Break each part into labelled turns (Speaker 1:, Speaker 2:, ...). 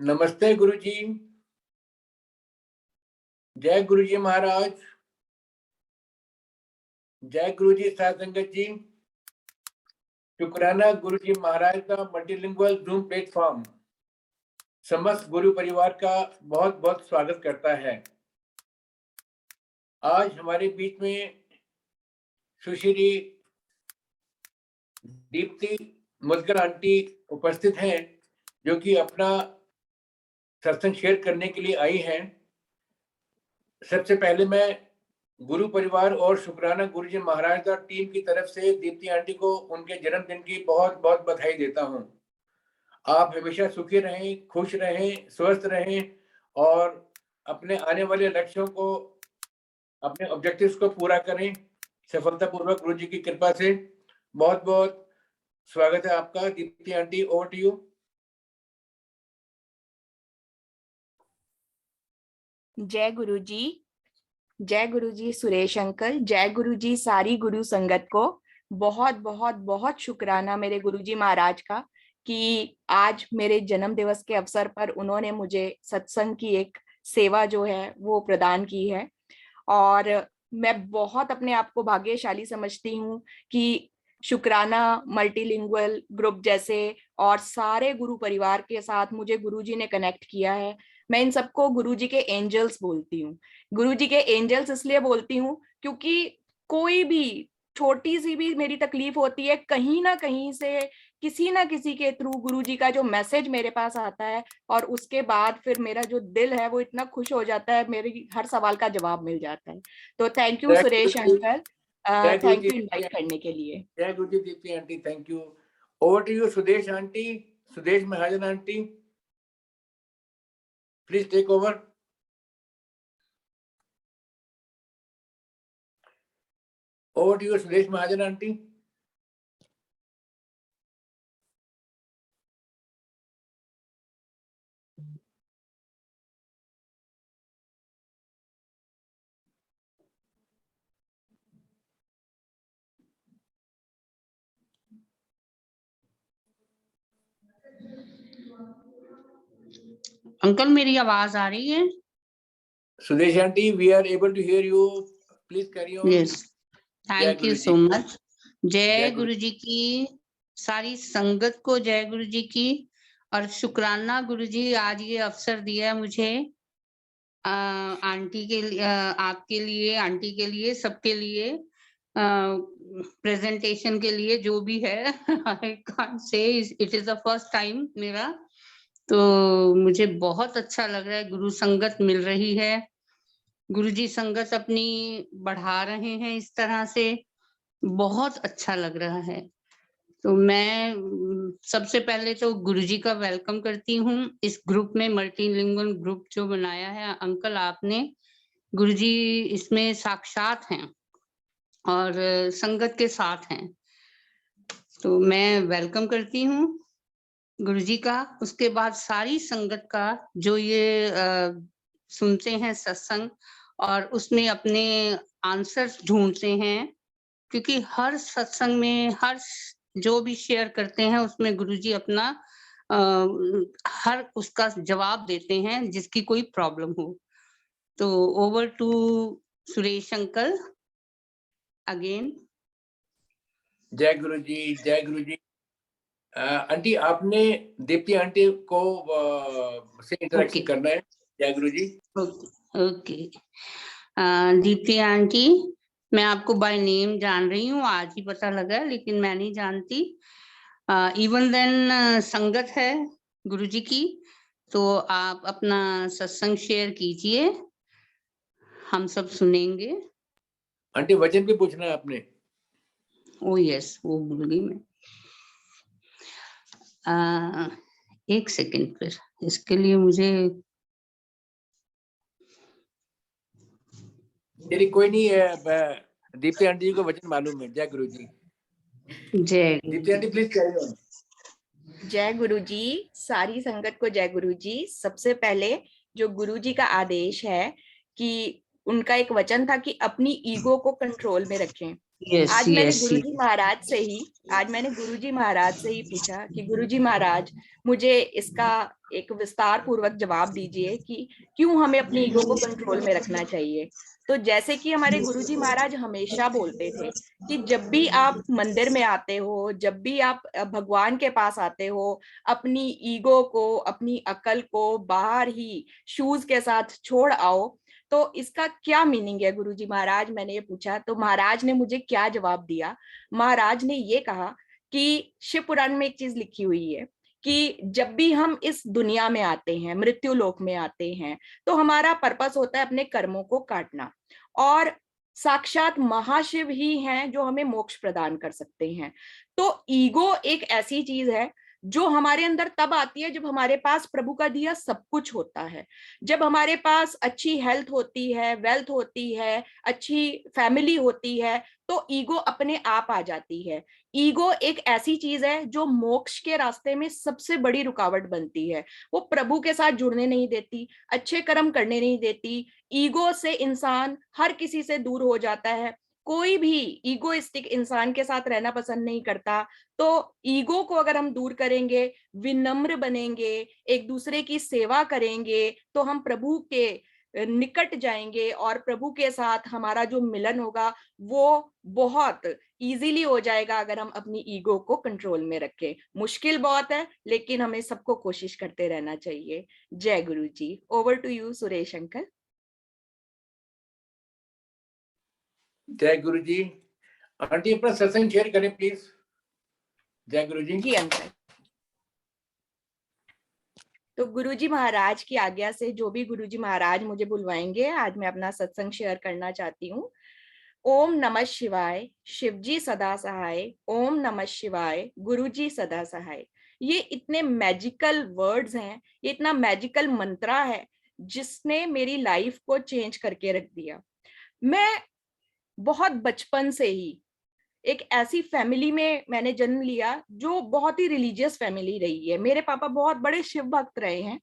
Speaker 1: नमस्ते गुरु जी। जय गुरु जी महाराज। जय गुरु जी साध संगत जी। शुक्राना गुरु जी महाराज का मल्टीलिंगुअल जूम प्लेटफॉर्म समस्त गुरु परिवार का बहुत बहुत स्वागत करता है। आज हमारे बीच में सुश्री दीप्ति मुदगल आंटी उपस्थित हैं, जो कि अपना सत्संग शेयर करने के लिए आई हैं। सबसे पहले मैं गुरु परिवार और शुक्राना गुरु जी महाराज का टीम की तरफ से दीप्ति आंटी को उनके जन्मदिन की बहुत बहुत बधाई देता हूं। आप हमेशा सुखी रहें, खुश रहें, स्वस्थ रहें और अपने आने वाले लक्ष्यों को, अपने ऑब्जेक्टिव्स को पूरा करें सफलतापूर्वक गुरु जी की कृपा से। बहुत बहुत स्वागत है आपका Deepti aunty, over to you.
Speaker 2: जय गुरु जी। जय गुरु जी सुरेश अंकल। जय गुरु जी सारी गुरु संगत को। बहुत बहुत बहुत शुक्राना मेरे गुरु जी महाराज का कि आज मेरे जन्म दिवस के अवसर पर उन्होंने मुझे सत्संग की एक सेवा जो है वो प्रदान की है। और मैं बहुत अपने आप को भाग्यशाली समझती हूँ कि शुक्राना मल्टीलिंगुअल ग्रुप जैसे और सारे गुरु परिवार के साथ मुझे गुरुजी ने कनेक्ट किया है। मैं इन सबको गुरुजी के एंजल्स बोलती हूँ। गुरुजी के एंजल्स इसलिए बोलती हूँ क्योंकि कोई भी छोटी सी भी मेरी तकलीफ होती है, कहीं ना कहीं से किसी ना किसी के थ्रू गुरुजी का जो मैसेज मेरे पास आता है और उसके बाद फिर मेरा जो दिल है वो इतना खुश हो जाता है, मेरी हर सवाल का जवाब मिल जाता है। तो thank you Suresh uncle, thank you invite करने के लिए।
Speaker 1: जय गुरु जी Deepti aunty, thank you. Over to you Sudesh aunty, Sudesh Mahajan aunty, please take over. Over to you Sudesh Mahajan aunty.
Speaker 3: Uncle मेरी आवाज आ रही है?
Speaker 1: Sudesh aunty, we are able to hear you, please carry on.
Speaker 3: Yes, thank you so much. जय गुरु जी की सारी संगत को, जय गुरु जी की। और शुक्राना गुरु जी, आज ये अवसर दिया मुझे आंटी के लिए, आपके लिए, आंटी के लिए, सबके लिए प्रेजेंटेशन के लिए, जो भी है। I can't say, it is the first time मेरा, तो मुझे बहुत अच्छा लग रहा है। गुरु संगत मिल रही है, गुरुजी संगत अपनी बढ़ा रहे हैं, इस तरह से बहुत अच्छा लग रहा है। तो मैं सबसे पहले तो गुरुजी का वेलकम करती हूँ इस ग्रुप में, मल्टीलिंगुअल ग्रुप जो बनाया है अंकल आपने। गुरुजी इसमें साक्षात हैं और संगत के साथ हैं, तो मैं वेलकम करती हूँ गुरुजी का। उसके बाद सारी संगत का जो ये सुनते हैं सत्संग और उसमें अपने आंसर्स ढूंढते हैं, क्योंकि हर सत्संग में हर जो भी शेयर करते हैं उसमें गुरुजी अपना हर उसका जवाब देते हैं जिसकी कोई प्रॉब्लम हो। तो over to Suresh uncle again.
Speaker 1: जय गुरु जी, जय गुरु जी। आंटी आपने दीप्ति आंटी को से इंटरेक्शन करना है। जय गुरु जी।
Speaker 3: ओके। दीप्ति आंटी, मैं आपको बाय नेम जान रही हूँ, आज ही पता लगा, लेकिन मैं नहीं जानती। इवन देन संगत है गुरुजी की, तो आप अपना सत्संग शेयर कीजिए, हम सब सुनेंगे।
Speaker 1: आंटी वचन भी पूछना है आपने?
Speaker 3: ओ यस, वो भूल गई मैं। एक सेकंड, फिर इसके लिए मुझे
Speaker 1: कोई नहीं है, दीप्ति आंटी जी को वचन मालूम है। जय गुरु जी।
Speaker 3: जय
Speaker 1: Deepti aunty please carry on.
Speaker 2: जय गुरु जी, सारी संगत को जय गुरु जी। सबसे पहले जो गुरु जी का आदेश है कि उनका एक वचन था कि अपनी ईगो को कंट्रोल में रखें,
Speaker 3: यस
Speaker 2: आज मैंने
Speaker 3: यस
Speaker 2: गुरुजी महाराज से ही पूछा कि गुरुजी महाराज, मुझे इसका एक विस्तार पूर्वक जवाब दीजिए कि क्यों हमें अपनी ईगो को कंट्रोल में रखना चाहिए। तो जैसे कि हमारे गुरुजी महाराज हमेशा बोलते थे कि जब भी आप मंदिर में आते हो, जब भी आप भगवान के पास आते हो, अपनी ईगो को, अपनी अकल को बाहर ही शूज के साथ छोड़ आओ। तो इसका क्या मीनिंग है गुरुजी महाराज, मैंने ये पूछा। तो महाराज ने मुझे क्या जवाब दिया, महाराज ने ये कहा कि शिव पुराण में एक चीज लिखी हुई है कि जब भी हम इस दुनिया में आते हैं, मृत्यु लोक में आते हैं, तो हमारा पर्पस होता है अपने कर्मों को काटना, और साक्षात महाशिव ही हैं जो हमें मोक्ष प्रदान कर सकते हैं। तो ईगो एक ऐसी चीज है जो हमारे अंदर तब आती है जब हमारे पास प्रभु का दिया सब कुछ होता है, जब हमारे पास अच्छी हेल्थ होती है, वेल्थ होती है, अच्छी फैमिली होती है, तो ईगो अपने आप आ जाती है। ईगो एक ऐसी चीज है जो मोक्ष के रास्ते में सबसे बड़ी रुकावट बनती है। वो प्रभु के साथ जुड़ने नहीं देती, अच्छे कर्म करने नहीं देती। ईगो से इंसान हर किसी से दूर हो जाता है। कोई भी ईगोइस्टिक इंसान के साथ रहना पसंद नहीं करता। तो ईगो को अगर हम दूर करेंगे, विनम्र बनेंगे, एक दूसरे की सेवा करेंगे, तो हम प्रभु के निकट जाएंगे और प्रभु के साथ हमारा जो मिलन होगा वो बहुत इजीली हो जाएगा अगर हम अपनी ईगो को कंट्रोल में रखें। मुश्किल बहुत है, लेकिन हमें सबको कोशिश करते रहना चाहिए। जय गुरु जी। Over to you Suresh uncle.
Speaker 1: जय गुरु जी। आंटी अपना सत्संग शेयर करें प्लीज। जय गुरु जी।
Speaker 2: जी अंकल। तो गुरुजी महाराज की आज्ञा से जो भी गुरुजी महाराज मुझे बुलवाएंगे, आज मैं अपना सत्संग शेयर करना चाहती हूँ। ओम नमः शिवाय, शिवजी सदा सहाय। ओम नमः शिवाय, गुरुजी सदा सहाय। ये इतने मैजिकल वर्ड्स हैं, ये इतना मैजिकल मंत्रा है जिसने मेरी लाइफ को चेंज करके रख दिया। मैं बहुत बचपन से ही एक ऐसी फैमिली में मैंने जन्म लिया जो बहुत ही रिलीजियस फैमिली रही है। मेरे पापा बहुत बड़े शिव भक्त रहे हैं,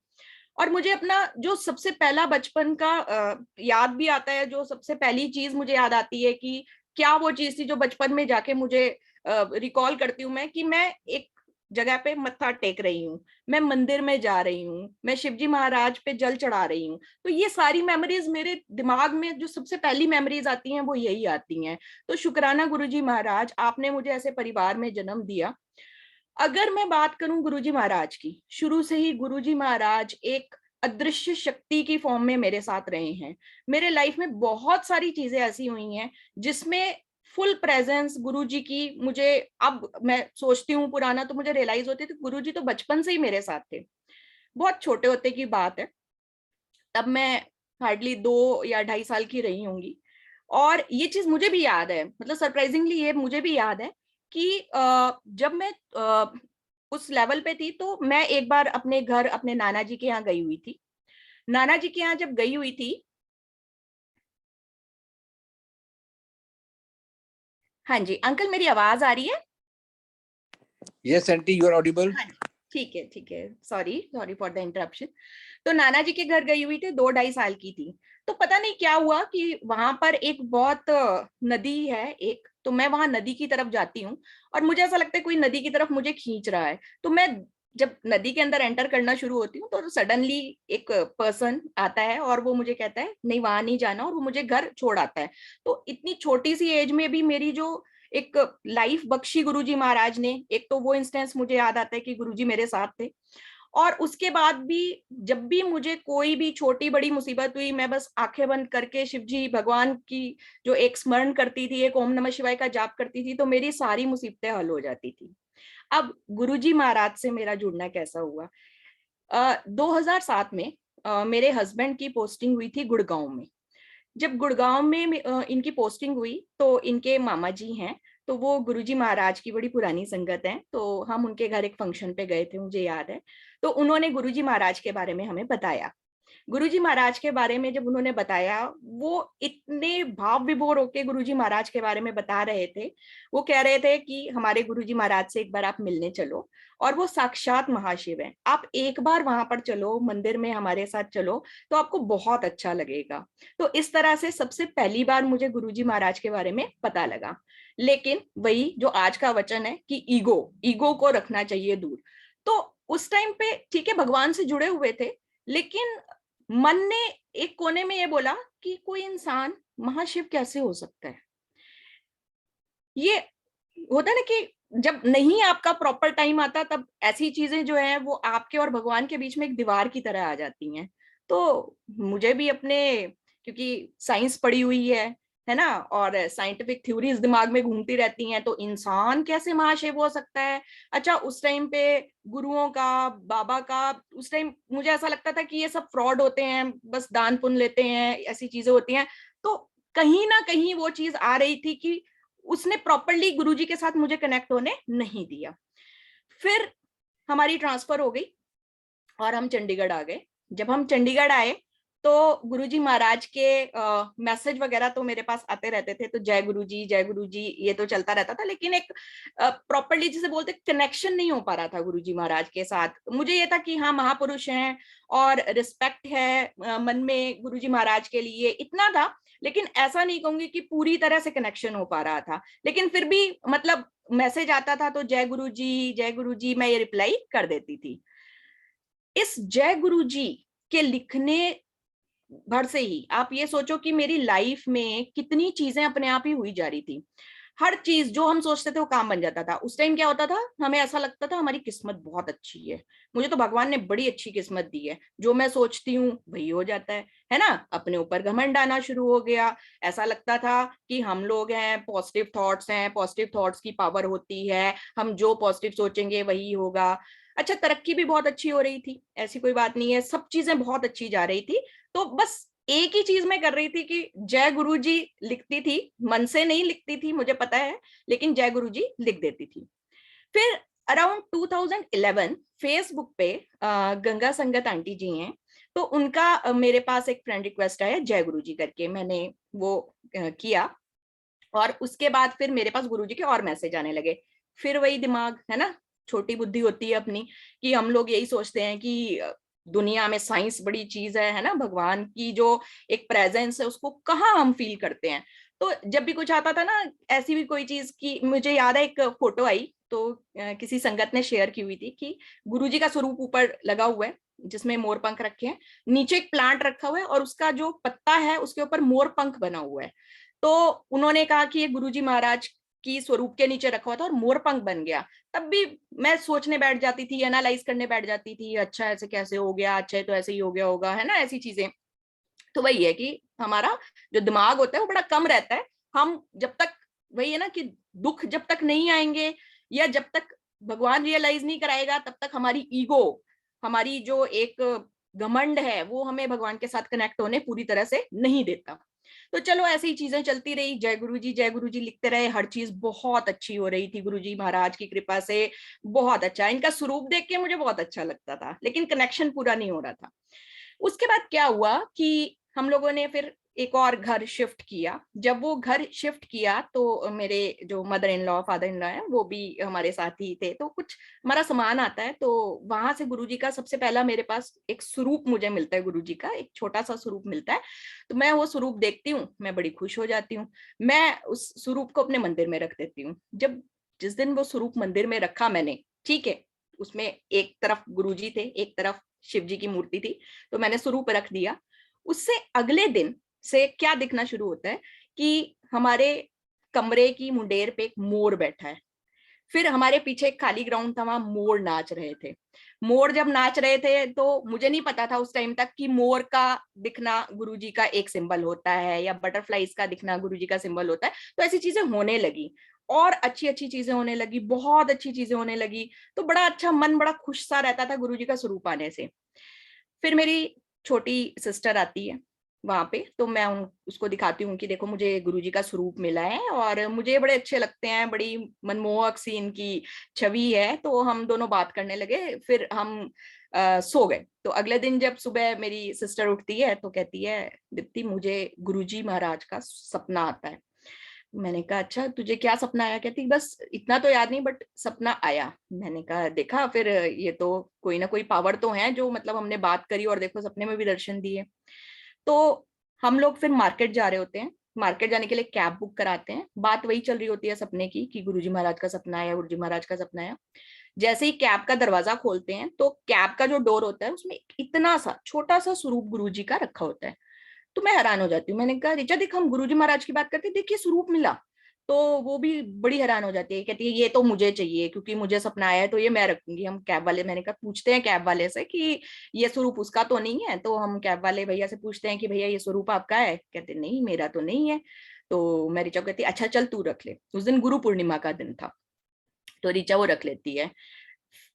Speaker 2: और मुझे अपना जो सबसे पहला बचपन का याद भी आता है। जो सबसे पहली चीज मुझे याद आती है कि क्या वो चीज थी जो बचपन में जाके मुझे रिकॉल करती हूँ मैं, कि मैं एक जगह पे मत्था टेक रही हूँ, मैं मंदिर में जा रही हूँ, मैं शिवजी महाराज पे जल चढ़ा रही हूँ। तो ये सारी मेमोरीज मेरे दिमाग में जो सबसे पहली मेमोरीज आती हैं वो यही आती हैं। तो शुक्राना गुरुजी महाराज, आपने मुझे ऐसे परिवार में जन्म दिया। अगर मैं बात करूं गुरुजी महाराज की, शुरू से ही गुरुजी महाराज एक अदृश्य शक्ति की फॉर्म में मेरे साथ रहे हैं। मेरे लाइफ में बहुत सारी चीजें ऐसी हुई हैं जिसमें फुल प्रेजेंस गुरुजी की, मुझे अब मैं सोचती हूँ पुराना तो मुझे रियलाइज होती है गुरुजी तो बचपन से ही मेरे साथ थे। बहुत छोटे होते की बात है, तब मैं हार्डली 2 या 2.5 साल की रही होंगी। और ये चीज मुझे भी याद है, मतलब सरप्राइजिंगली ये मुझे भी याद है कि जब मैं उस लेवल पे थी तो मैं एक बार अपने घर अपने नाना जी के यहाँ गई हुई थी। नाना जी के यहाँ जब गई हुई थी, हाँ जी अंकल मेरी आवाज आ रही है?
Speaker 1: Yes aunty, you are audible.
Speaker 2: हाँ ठीक है ठीक है, sorry sorry for the interruption. तो नाना जी के घर गई हुई थी, 2-2.5 साल की थी। तो पता नहीं क्या हुआ कि वहां पर एक बहुत नदी है एक, तो मैं वहां नदी की तरफ जाती हूँ और मुझे ऐसा लगता है कोई नदी की तरफ मुझे खींच रहा है। तो मैं जब नदी के अंदर एंटर करना शुरू होती हूँ तो सडनली एक पर्सन आता है और वो मुझे कहता है नहीं वहां नहीं जाना, और वो मुझे घर छोड़ आता है। तो इतनी छोटी सी एज में भी मेरी जो एक लाइफ बख्शी गुरुजी महाराज ने, एक तो वो इंस्टेंस मुझे याद आता है कि गुरुजी मेरे साथ थे। और उसके बाद भी जब भी मुझे कोई भी छोटी बड़ी मुसीबत हुई, मैं बस आंखें बंद करके शिवजी भगवान की जो एक स्मरण करती थी, एक ओम नमः शिवाय का जाप करती थी, तो मेरी सारी मुसीबतें हल हो जाती थी। अब गुरुजी महाराज से मेरा जुड़ना कैसा हुआ? 2007 में मेरे हस्बैंड की पोस्टिंग हुई थी गुड़गांव में। जब गुड़गांव में इनकी पोस्टिंग हुई तो इनके मामा जी हैं, तो वो गुरुजी महाराज की बड़ी पुरानी संगत है, तो हम उनके घर एक फंक्शन पे गए थे, मुझे याद है। तो उन्होंने गुरुजी महाराज के बारे में हमें बताया। गुरुजी महाराज के बारे में जब उन्होंने बताया, वो इतने भाव विभोर होके गुरुजी महाराज के बारे में बता रहे थे। वो कह रहे थे कि हमारे गुरुजी महाराज से एक बार आप मिलने चलो, और वो साक्षात महाशिव हैं। आप एक बार वहां पर चलो, मंदिर में हमारे साथ चलो, तो आपको बहुत अच्छा लगेगा। तो इस तरह से सबसे पहली बार मुझे गुरुजी महाराज के बारे में पता लगा। लेकिन वही जो आज का वचन है कि ईगो को रखना चाहिए दूर। तो उस टाइम पे ठीक है, भगवान से जुड़े हुए थे, लेकिन मन ने एक कोने में ये बोला कि कोई इंसान महाशिव कैसे हो सकता है। ये होता है ना कि जब नहीं आपका प्रॉपर टाइम आता, तब ऐसी चीजें जो है वो आपके और भगवान के बीच में एक दीवार की तरह आ जाती हैं। तो मुझे भी अपने, क्योंकि साइंस पढ़ी हुई है ना, और साइंटिफिक थ्योरीज दिमाग में घूमती रहती हैं, तो इंसान कैसे महाशिव हो सकता है। अच्छा, उस टाइम पे गुरुओं का, बाबा का, उस टाइम मुझे ऐसा लगता था कि ये सब फ्रॉड होते हैं, बस दान पुण्य लेते हैं, ऐसी चीजें होती हैं। तो कहीं ना कहीं वो चीज आ रही थी कि उसने प्रॉपरली गुरुजी के साथ मुझे कनेक्ट होने नहीं दिया। फिर हमारी ट्रांसफर हो गई और हम चंडीगढ़ आ गए। जब हम चंडीगढ़ आए तो गुरुजी महाराज के मैसेज वगैरह तो मेरे पास आते रहते थे, तो जय गुरुजी ये तो चलता रहता था, लेकिन एक प्रॉपरली जिसे बोलते कनेक्शन नहीं हो पा रहा था गुरुजी महाराज के साथ। मुझे ये था कि हाँ, महापुरुष हैं और रिस्पेक्ट है मन में गुरुजी महाराज के लिए, इतना था। लेकिन ऐसा नहीं कहूंगी कि पूरी तरह से कनेक्शन हो पा रहा था, लेकिन फिर भी मतलब मैसेज आता था तो जय गुरुजी मैं ये रिप्लाई कर देती थी। इस जय गुरुजी के लिखने भर से ही आप ये सोचो कि मेरी लाइफ में कितनी चीजें अपने आप ही हुई जा रही थी। हर चीज जो हम सोचते थे वो काम बन जाता था। उस टाइम क्या होता था, हमें ऐसा लगता था हमारी किस्मत बहुत अच्छी है, मुझे तो भगवान ने बड़ी अच्छी किस्मत दी है, जो मैं सोचती हूँ वही हो जाता है ना। अपने ऊपर घमंड आना शुरू हो गया। ऐसा लगता था कि हम लोग हैं, पॉजिटिव थॉट्स हैं, पॉजिटिव थॉट्स की पावर होती है, हम जो पॉजिटिव सोचेंगे वही होगा। अच्छा, तरक्की भी बहुत अच्छी हो रही थी, ऐसी कोई बात नहीं है, सब चीजें बहुत अच्छी जा रही थी। तो बस एक ही चीज मैं कर रही थी कि जय गुरुजी लिखती थी, मन से नहीं लिखती थी मुझे पता है, लेकिन जय गुरुजी लिख देती थी। फिर अराउंड 2011 फेसबुक पे गंगा संगत आंटी जी हैं, तो उनका मेरे पास एक फ्रेंड रिक्वेस्ट आया जय गुरुजी करके, मैंने वो किया। और उसके बाद फिर मेरे पास गुरुजी के और मैसेज आने लगे। फिर वही दिमाग है ना, छोटी बुद्धि होती है अपनी, कि हम लोग यही सोचते हैं कि दुनिया में साइंस बड़ी चीज है ना, भगवान की जो एक प्रेजेंस है उसको कहाँ हम फील करते हैं। तो जब भी कुछ आता था ना, ऐसी भी कोई चीज की, मुझे याद है एक फोटो आई, तो किसी संगत ने शेयर की हुई थी कि गुरुजी का स्वरूप ऊपर लगा हुआ है जिसमें मोर पंख रखे हैं, नीचे एक प्लांट रखा हुआ है और उसका जो पत्ता है उसके ऊपर मोर पंख बना हुआ है। तो उन्होंने कहा कि ये गुरुजी महाराज की स्वरूप के नीचे रखा हुआ था और मोर पंख बन गया। तब भी मैं सोचने बैठ जाती थी, एनालाइज करने बैठ जाती थी, अच्छा ऐसे कैसे हो गया, अच्छा तो ऐसे ही हो गया होगा, है ना, ऐसी चीजें। तो वही है कि हमारा जो दिमाग होता है वो बड़ा कम रहता है। हम जब तक, वही है ना कि दुख जब तक नहीं आएंगे या जब तक भगवान रियलाइज नहीं कराएगा, तब तक हमारी ईगो, हमारी जो एक घमंड है, वो हमें भगवान के साथ कनेक्ट होने पूरी तरह से नहीं देता। तो चलो ऐसी ही चीजें चलती रही, जय गुरुजी लिखते रहे, हर चीज बहुत अच्छी हो रही थी गुरुजी महाराज की कृपा से। बहुत अच्छा, इनका स्वरूप देख के मुझे बहुत अच्छा लगता था, लेकिन कनेक्शन पूरा नहीं हो रहा था। उसके बाद क्या हुआ कि हम लोगों ने फिर एक और घर शिफ्ट किया। जब वो घर शिफ्ट किया तो मेरे जो mother in law, father in law है, वो भी हमारे साथ ही थे। तो कुछ हमारा सामान आता है, तो वहां से गुरुजी का सबसे पहला मेरे पास एक स्वरूप मुझे मिलता है, गुरुजी का एक छोटा सा स्वरूप मिलता है। तो मैं वो स्वरूप देखती हूँ, मैं बड़ी खुश हो जाती हूँ। मैं उस स्वरूप को अपने मंदिर में रख देती हूँ। जब जिस दिन वो स्वरूप मंदिर में रखा मैंने, ठीक है, उसमें एक तरफ गुरुजी थे, एक तरफ शिव जी की मूर्ति थी, तो मैंने स्वरूप रख दिया। उससे अगले दिन से क्या दिखना शुरू होता है कि हमारे कमरे की मुंडेर पे एक मोर बैठा है। फिर हमारे पीछे एक खाली ग्राउंड था, वहां मोर नाच रहे थे। मोर जब नाच रहे थे तो मुझे नहीं पता था उस टाइम तक कि मोर का दिखना गुरुजी का एक सिंबल होता है या बटरफ्लाईज का दिखना गुरुजी का सिंबल होता है। तो ऐसी चीजें होने लगी और अच्छी अच्छी चीजें होने लगी, बहुत अच्छी चीजें होने लगी। तो बड़ा अच्छा, मन बड़ा खुश सा रहता था गुरुजी का स्वरूप आने से। फिर मेरी छोटी सिस्टर आती है वहां पे, तो मैं उसको दिखाती हूँ कि देखो मुझे गुरुजी का स्वरूप मिला है और मुझे बड़े अच्छे लगते हैं, बड़ी मनमोहक सी इनकी छवि है। तो हम दोनों बात करने लगे। फिर हम सो गए। तो अगले दिन जब सुबह मेरी सिस्टर उठती है तो कहती है, दीप्ति मुझे गुरुजी महाराज का सपना आता है। मैंने कहा अच्छा तुझे क्या सपना आया? कहती बस इतना तो याद नहीं बट सपना आया। मैंने कहा देखा, फिर ये तो कोई ना कोई पावर तो है जो मतलब हमने बात करी और देखो सपने में भी दर्शन दिए। तो हम लोग फिर मार्केट जा रहे होते हैं, मार्केट जाने के लिए कैब बुक कराते हैं, बात वही चल रही होती है सपने की कि गुरुजी महाराज का सपना आया, गुरुजी महाराज का सपना आया। जैसे ही कैब का दरवाजा खोलते हैं तो कैब का जो डोर होता है उसमें इतना सा छोटा सा स्वरूप गुरुजी का रखा होता है। तो मैं हैरान हो जाती हूँ। मैंने कहा ऋचा देख, हम गुरुजी महाराज की बात करते हैं, देखिए स्वरूप मिला। तो वो भी बड़ी हैरान हो जाती है, कहती है ये तो मुझे चाहिए क्योंकि मुझे सपना आया है तो ये मैं रखूंगी। हम कैब वाले, मैंने कहा पूछते हैं कैब वाले से कि ये स्वरूप उसका तो नहीं है? तो हम कैब वाले भैया से पूछते हैं कि भैया ये स्वरूप आपका है? कहते नहीं मेरा तो नहीं है। तो मैं ऋचा कहती अच्छा चल तू रख ले। उस दिन गुरु पूर्णिमा का दिन था तो ऋचा वो रख लेती है।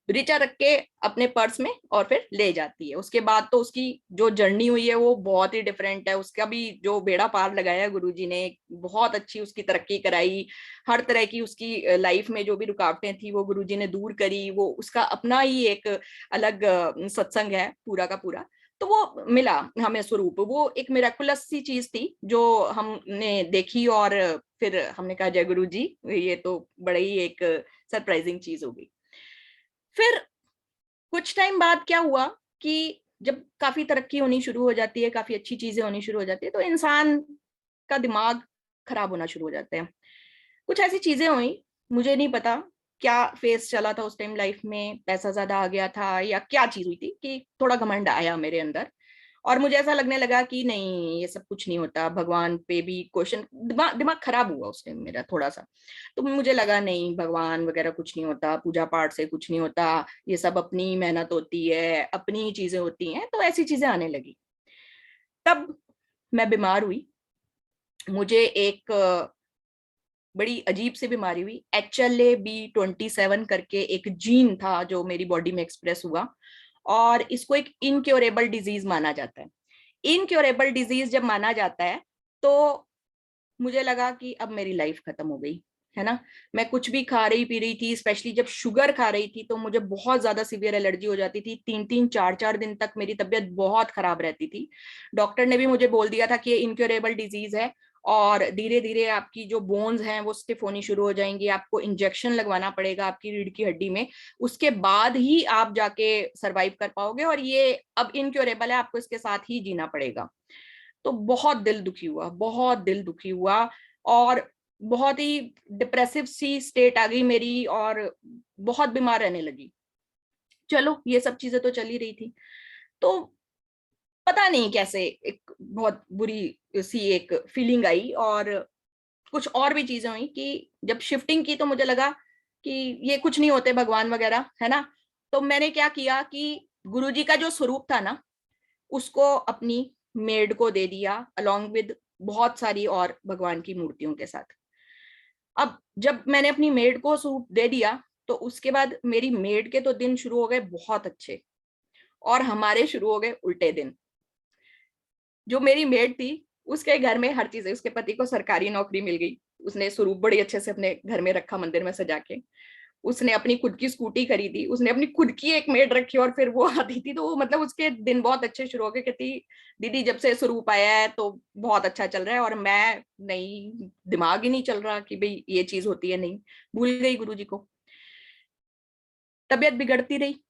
Speaker 2: ऋचा रख के अपने पर्स में और फिर ले जाती है। उसके बाद तो उसकी जो जर्नी हुई है वो बहुत ही डिफरेंट है। उसका भी जो बेड़ा पार लगाया गुरुजी ने, बहुत अच्छी उसकी तरक्की कराई। हर तरह की उसकी लाइफ में जो भी रुकावटें थी वो गुरुजी ने दूर करी। वो उसका अपना ही एक अलग सत्संग है पूरा का पूरा। तो वो मिला हमें स्वरूप, वो एक मिराकुलस सी चीज थी जो हमने देखी और फिर हमने कहा जय गुरु जी, ये तो बड़ा ही एक सरप्राइजिंग चीज हो गई। फिर कुछ टाइम बाद क्या हुआ कि जब काफी तरक्की होनी शुरू हो जाती है, काफी अच्छी चीजें होनी शुरू हो जाती है, तो इंसान का दिमाग खराब होना शुरू हो जाते हैं। कुछ ऐसी चीजें हुई, मुझे नहीं पता क्या फेस चला था उस टाइम लाइफ में, पैसा ज्यादा आ गया था या क्या चीज हुई थी कि थोड़ा घमंड आया मेरे अंदर। और मुझे ऐसा लगने लगा कि नहीं ये सब कुछ नहीं होता, भगवान पे भी क्वेश्चन, दिमाग दिमाग खराब हुआ उस टाइम मेरा थोड़ा सा। तो मुझे लगा नहीं भगवान वगैरह कुछ नहीं होता, पूजा पाठ से कुछ नहीं होता, ये सब अपनी मेहनत होती है, अपनी ही चीजें होती हैं। तो ऐसी चीजें आने लगी। तब मैं बीमार हुई। मुझे एक बड़ी अजीब सी बीमारी हुई, HLA-B27 करके एक जीन था जो मेरी बॉडी में एक्सप्रेस हुआ और इसको एक इनक्योरेबल डिजीज माना जाता है। इनक्योरेबल डिजीज जब माना जाता है तो मुझे लगा कि अब मेरी लाइफ खत्म हो गई है ना। मैं कुछ भी खा रही पी रही थी, स्पेशली जब शुगर खा रही थी तो मुझे बहुत ज्यादा सीवियर एलर्जी हो जाती थी। 3-3 4-4 दिन तक मेरी तबीयत बहुत खराब रहती थी। डॉक्टर ने भी मुझे बोल दिया था कि ये इनक्योरेबल डिजीज है और धीरे धीरे आपकी जो बोन्स हैं वो स्टिफ होनी शुरू हो जाएंगी, आपको इंजेक्शन लगवाना पड़ेगा आपकी रीढ़ की हड्डी में, उसके बाद ही आप जाके सरवाइव कर पाओगे और ये अब इनक्योरेबल है, आपको इसके साथ ही जीना पड़ेगा। तो बहुत दिल दुखी हुआ, बहुत दिल दुखी हुआ और बहुत ही डिप्रेसिव सी स्टेट आ गई मेरी और बहुत बीमार रहने लगी। चलो ये सब चीजें तो चल ही रही थी। तो पता नहीं कैसे एक बहुत बुरी सी एक फीलिंग आई और कुछ और भी चीजें हुई कि जब शिफ्टिंग की तो मुझे लगा कि ये कुछ नहीं होते भगवान वगैरह है ना। तो मैंने क्या किया कि गुरुजी का जो स्वरूप था ना उसको अपनी मेड को दे दिया अलोंग विद बहुत सारी और भगवान की मूर्तियों के साथ। अब जब मैंने अपनी मेड को सूट दे दिया तो उसके बाद मेरी मेड के तो दिन शुरू हो गए बहुत अच्छे और हमारे शुरू हो गए उल्टे दिन। जो मेरी मेड थी उसके घर में हर चीज है, उसके पति को सरकारी नौकरी मिल गई, उसने स्वरूप बड़ी अच्छे से अपने घर में रखा मंदिर में सजा के, उसने अपनी खुद की स्कूटी खरीदी, उसने अपनी खुद की एक मेड रखी और फिर वो आती थी तो मतलब उसके दिन बहुत अच्छे शुरू हो गए। कहती दीदी जब से स्वरूप आया है तो बहुत अच्छा चल रहा है और मैं नहीं, दिमाग ही नहीं चल रहा कि भाई ये चीज होती है, नहीं, भूल गई गुरुजी को। तबीयत बिगड़ती रही,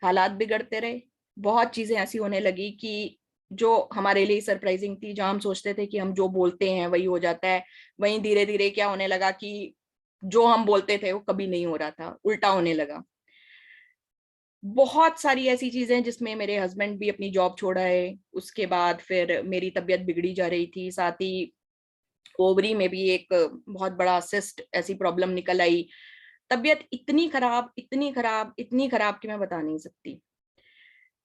Speaker 2: हालात बिगड़ते रहे, बहुत चीजें ऐसी होने लगी कि जो हमारे लिए सरप्राइजिंग थी, जहां हम सोचते थे कि हम जो बोलते हैं वही हो जाता है, वहीं धीरे धीरे क्या होने लगा कि जो हम बोलते थे वो कभी नहीं हो रहा था, उल्टा होने लगा। बहुत सारी ऐसी चीजें जिसमें मेरे हस्बैंड भी अपनी जॉब छोड़ आए, उसके बाद फिर मेरी तबीयत बिगड़ी जा रही थी, साथ ही ओवरी में भी एक बहुत बड़ा सिस्ट ऐसी प्रॉब्लम निकल आई। तबीयत इतनी खराब, इतनी खराब, इतनी खराब कि मैं बता नहीं सकती।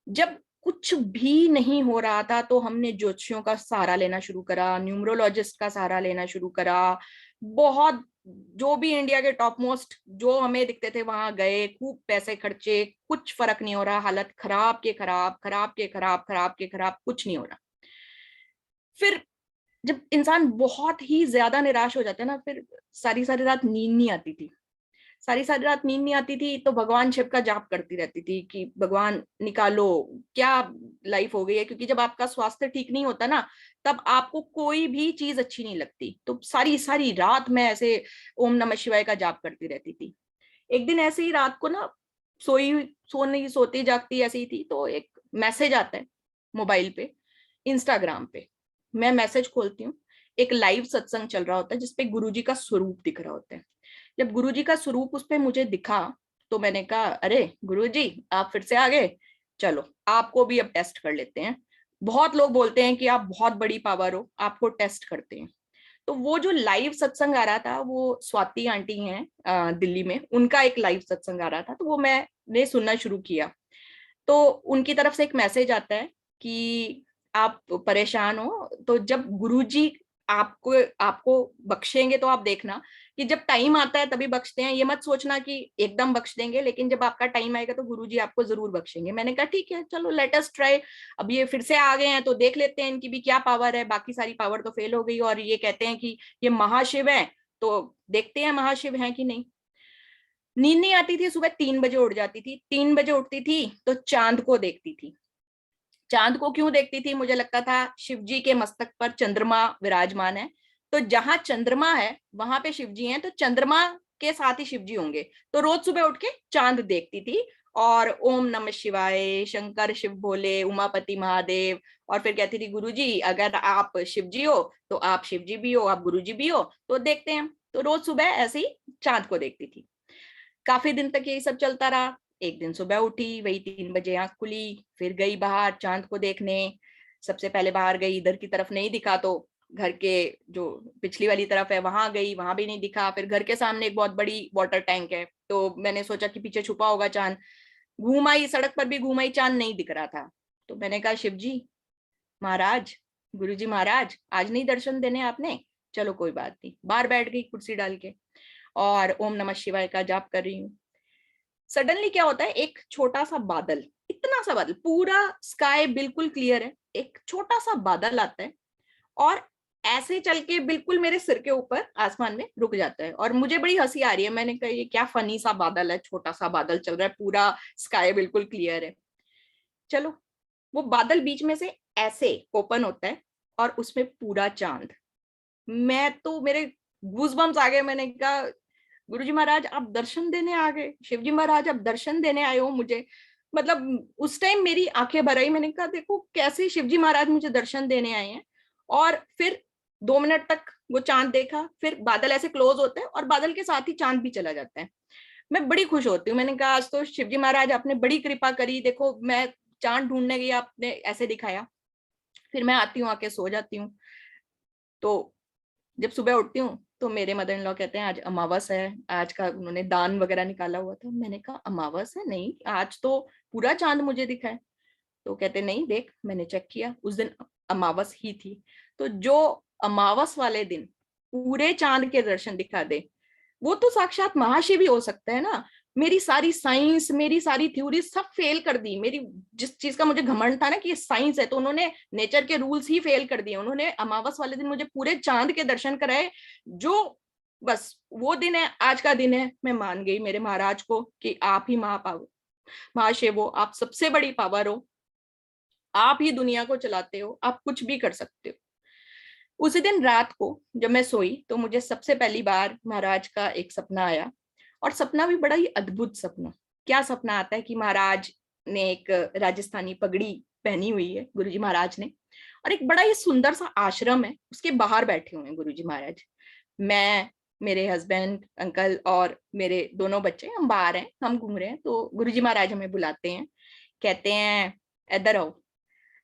Speaker 2: जब कुछ भी नहीं हो रहा था तो हमने ज्योतिषियों का सहारा लेना शुरू करा, न्यूमरोलॉजिस्ट का सहारा लेना शुरू करा, बहुत जो भी इंडिया के टॉप मोस्ट जो हमें दिखते थे वहां गए, खूब पैसे खर्चे, कुछ फर्क नहीं हो रहा, हालत खराब के खराब, खराब के खराब, खराब के खराब, कुछ नहीं हो रहा। फिर जब इंसान बहुत ही ज्यादा निराश हो जाता है ना, फिर सारी सारी रात नींद नहीं आती थी। सारी सारी रात नींद नहीं आती थी, तो भगवान शिव का जाप करती रहती थी कि भगवान निकालो, क्या लाइफ हो गई है। क्योंकि जब आपका स्वास्थ्य ठीक नहीं होता ना, तब आपको कोई भी चीज अच्छी नहीं लगती। तो सारी सारी रात मैं ऐसे ओम नमः शिवाय का जाप करती रहती थी। एक दिन ऐसे ही रात को ना, सोती जागती ऐसे ही थी, तो एक मैसेज आता है मोबाइल पे, इंस्टाग्राम पे। मैं मैसेज खोलती हूँ, एक लाइव सत्संग चल रहा होता है जिसपे गुरुजी का स्वरूप दिख रहा होता है। जब गुरुजी का स्वरूप उस पे मुझे दिखा, तो मैंने कहा, अरे गुरुजी आप फिर से आ गए, चलो आपको भी अब टेस्ट कर लेते हैं। बहुत लोग बोलते हैं कि आप बहुत बड़ी पावर हो, आपको टेस्ट करते हैं। तो वो जो लाइव सत्संग आ रहा था, वो स्वाति आंटी हैं दिल्ली में, उनका एक लाइव सत्संग आ रहा था, तो वो मैंने सुनना शुरू किया। तो उनकी तरफ से एक मैसेज आता है कि आप परेशान हो, तो जब गुरुजी आपको आपको बख्शेंगे, तो आप देखना कि जब टाइम आता है तभी बख्शते हैं। ये मत सोचना कि एकदम बख्श देंगे, लेकिन जब आपका टाइम आएगा तो गुरुजी आपको जरूर बख्शेंगे। मैंने कहा ठीक है, चलो लेट अस ट्राई। अब ये फिर से आ गए हैं तो देख लेते हैं इनकी भी क्या पावर है। बाकी सारी पावर तो फेल हो गई, और ये कहते हैं कि ये महाशिव है, तो देखते हैं महाशिव है कि नहीं। नींद नहीं आती थी, सुबह 3 बजे उठ जाती थी। 3 बजे उठती थी तो चांद को देखती थी। चांद को क्यों देखती थी? मुझे लगता था शिव जी के मस्तक पर चंद्रमा विराजमान है, तो जहां चंद्रमा है वहां पे शिव जी हैं, तो चंद्रमा के साथ ही शिव जी होंगे। तो रोज सुबह उठ के चांद देखती थी, और ओम नमः शिवाय, शंकर शिव भोले, उमापति महादेव। और फिर कहती थी, गुरुजी अगर आप शिव जी हो तो आप शिव जी भी हो, आप गुरु जी भी हो, तो देखते हैं। तो रोज सुबह ऐसे ही चांद को देखती थी। काफी दिन तक यही सब चलता रहा। एक दिन सुबह उठी, वही 3 बजे आंख खुली, फिर गई बाहर चांद को देखने। सबसे पहले बाहर गई, इधर की तरफ नहीं दिखा, तो घर के जो पिछली वाली तरफ है वहां गई, वहां भी नहीं दिखा। फिर घर के सामने एक बहुत बड़ी वाटर टैंक है, तो मैंने सोचा कि पीछे छुपा होगा चांद। घूम आई, सड़क पर भी घूम आई, चांद नहीं दिख रहा था। तो मैंने कहा, शिव जी महाराज, गुरु जी महाराज, आज नहीं दर्शन देने आपने? चलो कोई बात नहीं। बाहर बैठ गई कुर्सी डाल के, और ओम नमः शिवाय का जाप कर रही हूँ। सडनली क्या होता है, एक छोटा सा बादल, इतना सा बादल, पूरा स्काई बिल्कुल क्लियर है, एक छोटा सा बादल आता है, और ऐसे चल के बिल्कुल मेरे सिर के ऊपर आसमान में रुक जाता है। और मुझे बड़ी हंसी आ रही है। मैंने कहा, ये क्या फनी सा बादल है, छोटा सा बादल चल रहा है, पूरा स्काई बिल्कुल क्लियर है। चलो, वो बादल बीच में से ऐसे ओपन होता है, और उसमें पूरा चांद। मैं तो, मेरे गूज़बम्स आ गए। मैंने कहा, गुरुजी महाराज आप दर्शन देने आ गए, शिवजी महाराज आप दर्शन देने आए हो मुझे। मतलब उस टाइम मेरी आंखें भर आई। मैंने कहा, देखो कैसे शिवजी महाराज मुझे दर्शन देने आए हैं। और फिर 2 मिनट तक वो चांद देखा, फिर बादल ऐसे क्लोज होते हैं, और बादल के साथ ही चांद भी चला जाता है। मैं बड़ी खुश होती हूँ। मैंने कहा, आज तो शिवजी महाराज आपने बड़ी कृपा करी। देखो, मैं चांद ढूंढने गई, आपने ऐसे दिखाया। फिर मैं आती हूँ, आके सो जाती हूँ। तो जब सुबह उठती हूँ, तो मेरे मदर इन लॉ कहते हैं, आज अमावस है, आज का उन्होंने दान वगैरह निकाला हुआ था। मैंने कहा, अमावस है? नहीं, आज तो पूरा चांद मुझे दिखा है। तो कहते, नहीं देख, मैंने चेक किया, उस दिन अमावस ही थी। तो जो अमावस वाले दिन पूरे चांद के दर्शन दिखा दे, वो तो साक्षात महाशिव ही हो सकता है ना। मेरी सारी साइंस, मेरी सारी थ्योरी सब फेल कर दी। मेरी जिस चीज का मुझे घमंड था ना कि ये साइंस है, तो उन्होंने नेचर के रूल्स ही फेल कर दिए। उन्होंने अमावस वाले दिन मुझे पूरे चांद के दर्शन कराए। जो बस वो दिन है, आज का दिन है। मैं मान गई मेरे महाराज को कि आप ही महाशिव हो, आप सबसे बड़ी पावर हो, आप ही दुनिया को चलाते हो, आप कुछ भी कर सकते हो। उसी दिन रात को जब मैं सोई, तो मुझे सबसे पहली बार महाराज का एक सपना आया, और सपना भी बड़ा ही अद्भुत सपना। क्या सपना आता है कि महाराज ने एक राजस्थानी पगड़ी पहनी हुई है, गुरुजी महाराज ने, और एक बड़ा ही सुंदर सा आश्रम है, उसके बाहर बैठे हुए हैं गुरुजी महाराज। मैं, मेरे हस्बैंड, अंकल और मेरे दोनों बच्चे, हम बाहर हैं, हम घूम रहे हैं। तो गुरुजी महाराज हमें बुलाते हैं, कहते हैं, इधर आओ।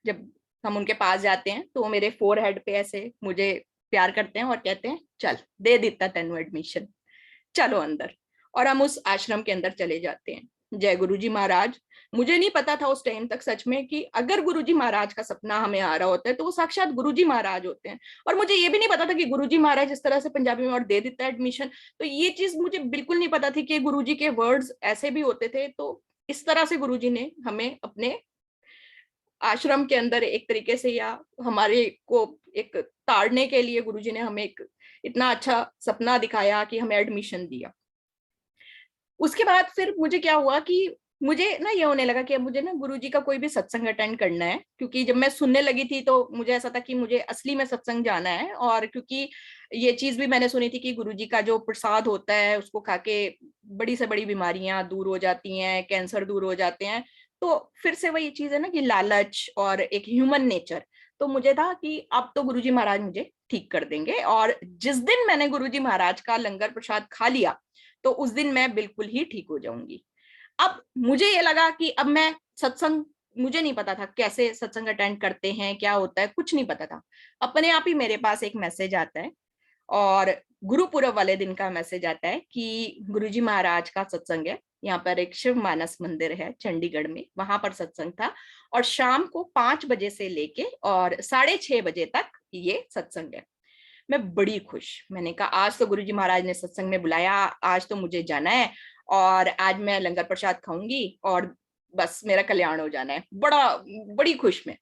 Speaker 2: जब हम उनके पास जाते हैं, तो वो मेरे फोरहेड पे ऐसे मुझे प्यार करते हैं और कहते हैं, चल दे देता तेनू एडमिशन, चलो अंदर। और हम उस आश्रम के अंदर चले जाते हैं। जय गुरुजी महाराज। मुझे नहीं पता था उस टाइम तक सच में कि अगर गुरुजी महाराज का सपना हमें आ रहा होता है, तो वो साक्षात गुरुजी महाराज होते हैं। और मुझे ये भी नहीं पता था कि गुरुजी महाराज इस तरह से पंजाबी में और दे देता है एडमिशन। तो ये चीज मुझे बिल्कुल नहीं पता थी कि गुरुजी के वर्ड्स ऐसे भी होते थे। तो इस तरह से गुरुजी ने हमें अपने आश्रम के अंदर एक तरीके से, या हमारे को एक ताड़ने के लिए, गुरुजी ने हमें एक इतना अच्छा सपना दिखाया कि हमें एडमिशन दिया। उसके बाद फिर मुझे क्या हुआ कि मुझे ना ये होने लगा कि अब मुझे ना गुरुजी का कोई भी सत्संग अटेंड करना है, क्योंकि जब मैं सुनने लगी थी तो मुझे ऐसा था कि मुझे असली में सत्संग जाना है। और क्योंकि ये चीज भी मैंने सुनी थी कि गुरुजी का जो प्रसाद होता है उसको खा के बड़ी से बड़ी बीमारियां दूर हो जाती हैं, कैंसर दूर हो जाते हैं। तो फिर से वही चीज है ना कि लालच और एक ह्यूमन नेचर। तो मुझे था कि अब तो गुरुजी महाराज मुझे ठीक कर देंगे, और जिस दिन मैंने गुरुजी महाराज का लंगर प्रसाद खा लिया तो उस दिन मैं बिल्कुल ही ठीक हो जाऊंगी। अब मुझे ये लगा कि अब मैं सत्संग, मुझे नहीं पता था कैसे सत्संग अटेंड करते हैं, क्या होता है, कुछ नहीं पता था। अपने आप ही मेरे पास एक मैसेज आता है, और गुरु पूरब वाले दिन का मैसेज आता है कि गुरुजी महाराज का सत्संग है। यहाँ पर एक शिव मानस मंदिर है चंडीगढ़ में, वहां पर सत्संग था, और शाम को 5 बजे से लेके और 6:30 बजे तक ये सत्संग है। मैं बड़ी खुश, मैंने कहा आज तो गुरुजी महाराज ने सत्संग में बुलाया, आज तो मुझे जाना है, और आज मैं लंगर प्रसाद खाऊंगी और बस मेरा कल्याण हो जाना है। बड़ी खुश में।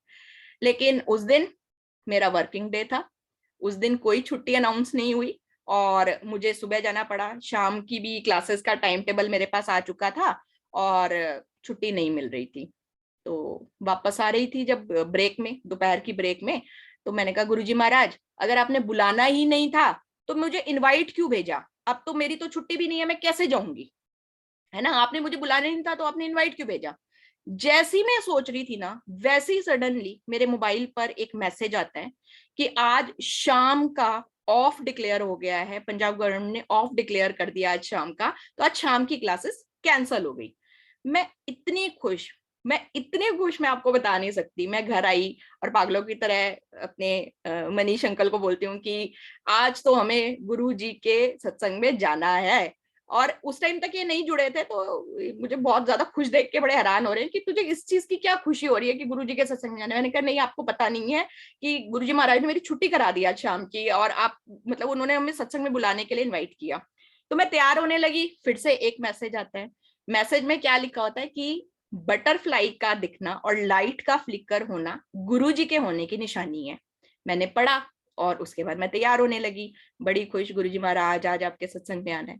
Speaker 2: लेकिन उस दिन मेरा वर्किंग डे था, उस दिन कोई छुट्टी अनाउंस नहीं हुई, और मुझे सुबह जाना पड़ा। शाम की भी क्लासेस का टाइम टेबल मेरे पास आ चुका था, और छुट्टी नहीं मिल रही थी। तो वापस आ रही थी जब ब्रेक में, दोपहर की ब्रेक में, तो मैंने कहा गुरुजी महाराज अगर आपने बुलाना ही नहीं था तो मुझे इनवाइट क्यों भेजा? अब तो मेरी तो छुट्टी भी नहीं है, मैं कैसे जाऊंगी, है ना? आपने मुझे बुलाना नहीं था तो आपने इनवाइट क्यों भेजा? जैसी मैं सोच रही थी ना, वैसे ही सडनली मेरे मोबाइल पर एक मैसेज आता है कि आज शाम का ऑफ डिक्लेयर हो गया है, पंजाब गवर्नमेंट ने ऑफ डिक्लेयर कर दिया आज शाम का, तो आज शाम की क्लासेस कैंसिल हो गई। मैं इतनी खुश, मैं आपको बता नहीं सकती। मैं घर आई और पागलों की तरह अपने मनीष अंकल को बोलती हूँ कि आज तो हमें गुरु जी के सत्संग में जाना है। और उस टाइम तक ये नहीं जुड़े थे तो मुझे बहुत ज्यादा खुश देख के बड़े हैरान हो रहे हैं कि तुझे इस चीज की क्या खुशी हो रही है कि गुरुजी के सत्संग में जाना है। मैंने कहा नहीं, आपको पता नहीं है कि गुरुजी महाराज ने मेरी छुट्टी करा दी आज शाम की, और आप मतलब उन्होंने हमें सत्संग में बुलाने के लिए इन्वाइट किया। तो मैं तैयार होने लगी, फिर से एक मैसेज आता है। मैसेज में क्या लिखा होता है कि बटरफ्लाई का दिखना और लाइट का फ्लिकर होना गुरुजी के होने की निशानी है। मैंने पढ़ा और उसके बाद मैं तैयार होने लगी, बड़ी खुश, गुरुजी महाराज आज आपके सत्संग में आना है।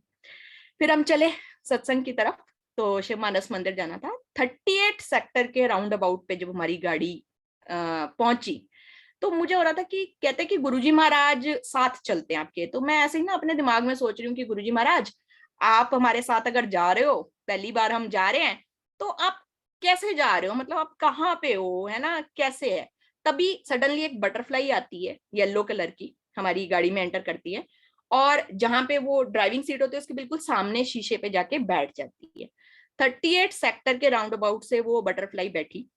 Speaker 2: फिर हम चले सत्संग की तरफ। तो शिव मानस मंदिर जाना था। 38 सेक्टर के राउंड अबाउट पे जब हमारी गाड़ी पहुंची तो मुझे हो रहा था कि कहते कि गुरुजी महाराज साथ चलते हैं आपके। तो मैं ऐसे ही ना अपने दिमाग में सोच रही हूँ कि गुरुजी महाराज आप हमारे साथ अगर जा रहे हो, पहली बार हम जा रहे हैं, तो आप कैसे जा रहे हो, मतलब आप कहाँ पे हो, है ना, कैसे है? तभी सडनली एक बटरफ्लाई आती है येलो कलर की, हमारी गाड़ी में एंटर करती है, और जहां पे वो ड्राइविंग सीट होती है उसके बिल्कुल सामने शीशे पे जाके बैठ जाती है। 38 सेक्टर के राउंड अबाउट से वो बटरफ्लाई बैठी,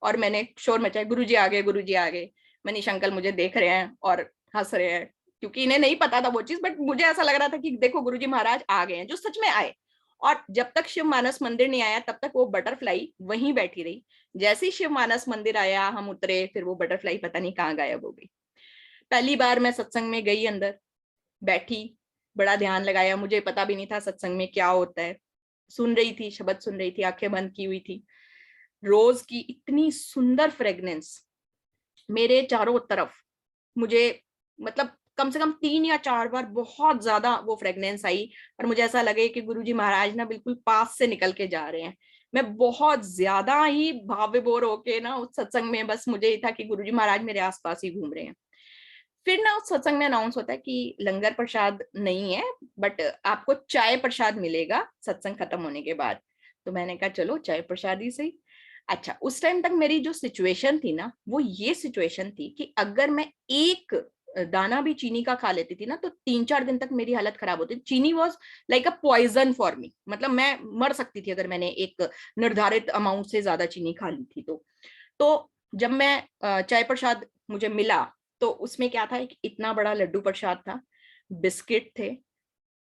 Speaker 2: और मैंने शोर मचाया, गुरुजी आ गए, गुरुजी आ गए। मनीष अंकल मुझे देख रहे हैं और हंस रहे हैं, क्योंकि इन्हें नहीं पता था वो चीज, बट मुझे ऐसा लग रहा था कि देखो गुरुजी महाराज आ गए हैं, जो सच में आए। और जब तक शिव मानस मंदिर नहीं आया तब तक वो बटरफ्लाई वहीं बैठी रही। जैसे ही शिव मानस मंदिर आया, हम उतरे, फिर वो बटरफ्लाई पता नहीं कहाँ गायब हो गई। पहली बार मैं सत्संग में गई, अंदर बैठी, बड़ा ध्यान लगाया, मुझे पता भी नहीं था सत्संग में क्या होता है। सुन रही थी, शब्द सुन रही थी, आंखें बंद की हुई थी। रोज की इतनी सुंदर फ्रेग्रेंस मेरे चारों तरफ, मुझे मतलब कम से कम 3 या 4 बार बहुत ज्यादा वो फ्रेग्रेंस आई, और मुझे ऐसा लगे कि गुरुजी महाराज ना बिल्कुल पास से निकल के जा रहे हैं। मैं बहुत ज्यादा ही भाव विभोर होके ना उस सत्संग में, बस मुझे ही था कि गुरुजी महाराज मेरे आसपास ही घूम रहे हैं। फिर ना उस सत्संग में अनाउंस होता है कि लंगर प्रसाद नहीं है, बट आपको चाय प्रसाद मिलेगा सत्संग खत्म होने के बाद। तो मैंने कहा चलो चाय प्रसाद ही सही। अच्छा, उस टाइम तक मेरी जो सिचुएशन थी ना, वो ये सिचुएशन थी कि अगर मैं एक दाना भी चीनी का खा लेती थी ना तो 3-4 दिन तक मेरी हालत खराब होती। चीनी was like a poison for me, मतलब मैं मर सकती थी अगर मैंने एक निर्धारित अमाउंट से ज्यादा चीनी खा ली थी। तो जब मैं चाय प्रसाद मुझे मिला तो उसमें क्या था, एक इतना बड़ा लड्डू प्रसाद था, बिस्किट थे,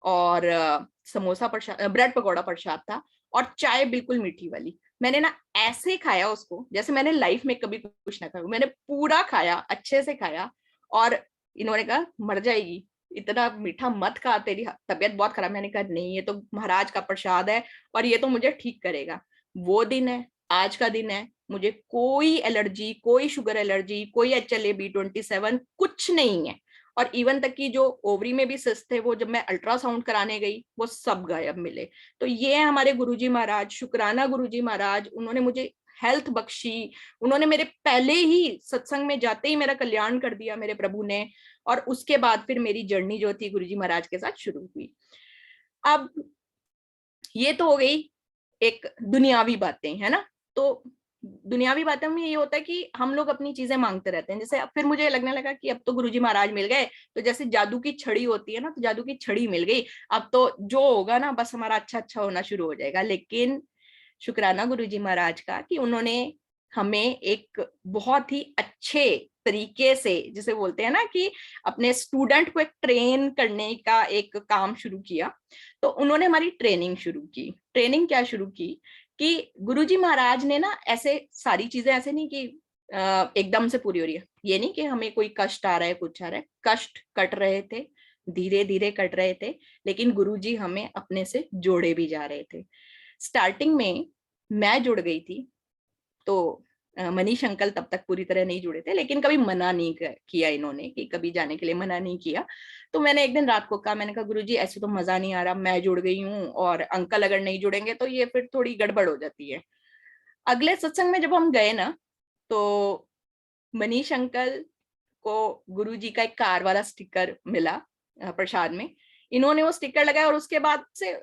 Speaker 2: और समोसा प्रसाद, ब्रेड पकौड़ा प्रसाद था, और चाय बिल्कुल मीठी वाली। मैंने ना ऐसे खाया उसको जैसे मैंने लाइफ में कभी कुछ ना खाया। मैंने पूरा खाया, अच्छे से खाया, और इन्होंने कहा मर जाएगी, इतना मीठा मत खा, तेरी तबीयत बहुत खराब। मैंने कहा नहीं, ये तो महाराज का प्रसाद है और ये तो मुझे ठीक करेगा। वो दिन है, आज का दिन है, मुझे कोई एलर्जी, कोई शुगर एलर्जी, कोई HLA-B27 कुछ नहीं है। और इवन तक कि जो ओवरी में भी सिस्ट थे वो जब मैं अल्ट्रासाउंड कराने गई वो सब गायब मिले। तो ये है हमारे गुरुजी महाराज, शुक्राना गुरुजी महाराज, उन्होंने मुझे हेल्थ बख्शी, उन्होंने मेरे पहले ही सत्संग में जाते ही मेरा कल्याण कर दिया मेरे प्रभु ने। और उसके बाद फिर मेरी जर्नी जो थी गुरुजी महाराज के साथ शुरू हुई। अब ये तो हो गई एक दुनियावी बातें, है ना। तो दुनियावी बातों में ये होता है कि हम लोग अपनी चीजें मांगते रहते हैं। जैसे अब फिर मुझे लगने लगा कि अब तो गुरुजी महाराज मिल गए, तो जैसे जादू की छड़ी होती है ना, तो जादू की छड़ी मिल गई, अब तो जो होगा ना बस हमारा अच्छा अच्छा होना शुरू हो जाएगा। लेकिन शुक्राना गुरुजी महाराज का कि उन्होंने हमें एक बहुत ही अच्छे तरीके से, जिसे बोलते हैं ना कि अपने स्टूडेंट को एक ट्रेन करने का एक काम शुरू किया। तो उन्होंने हमारी ट्रेनिंग शुरू की। ट्रेनिंग क्या शुरू की कि गुरुजी महाराज ने ना ऐसे सारी चीजें ऐसे नहीं कि एकदम से पूरी हो रही है, ये नहीं कि हमें कोई कष्ट आ रहा है कुछ आ रहा है, कष्ट कट रहे थे, धीरे धीरे कट रहे थे, लेकिन गुरुजी हमें अपने से जोड़े भी जा रहे थे। स्टार्टिंग में मैं जुड़ गई थी, तो मनीष अंकल तब तक पूरी तरह नहीं जुड़े थे, लेकिन कभी मना नहीं किया इन्होंने कि कभी जाने के लिए मना नहीं किया। तो मैंने एक दिन रात को कहा, मैंने कहा गुरुजी ऐसे तो मजा नहीं आ रहा, मैं जुड़ गई हूँ और अंकल अगर नहीं जुड़ेंगे तो ये फिर थोड़ी गड़बड़ हो जाती है। अगले सत्संग में जब हम गए ना, तो मनीष अंकल को गुरुजी का एक कार वाला स्टिकर मिला प्रसाद में, इन्होंने वो स्टिकर लगाया और उसके बाद से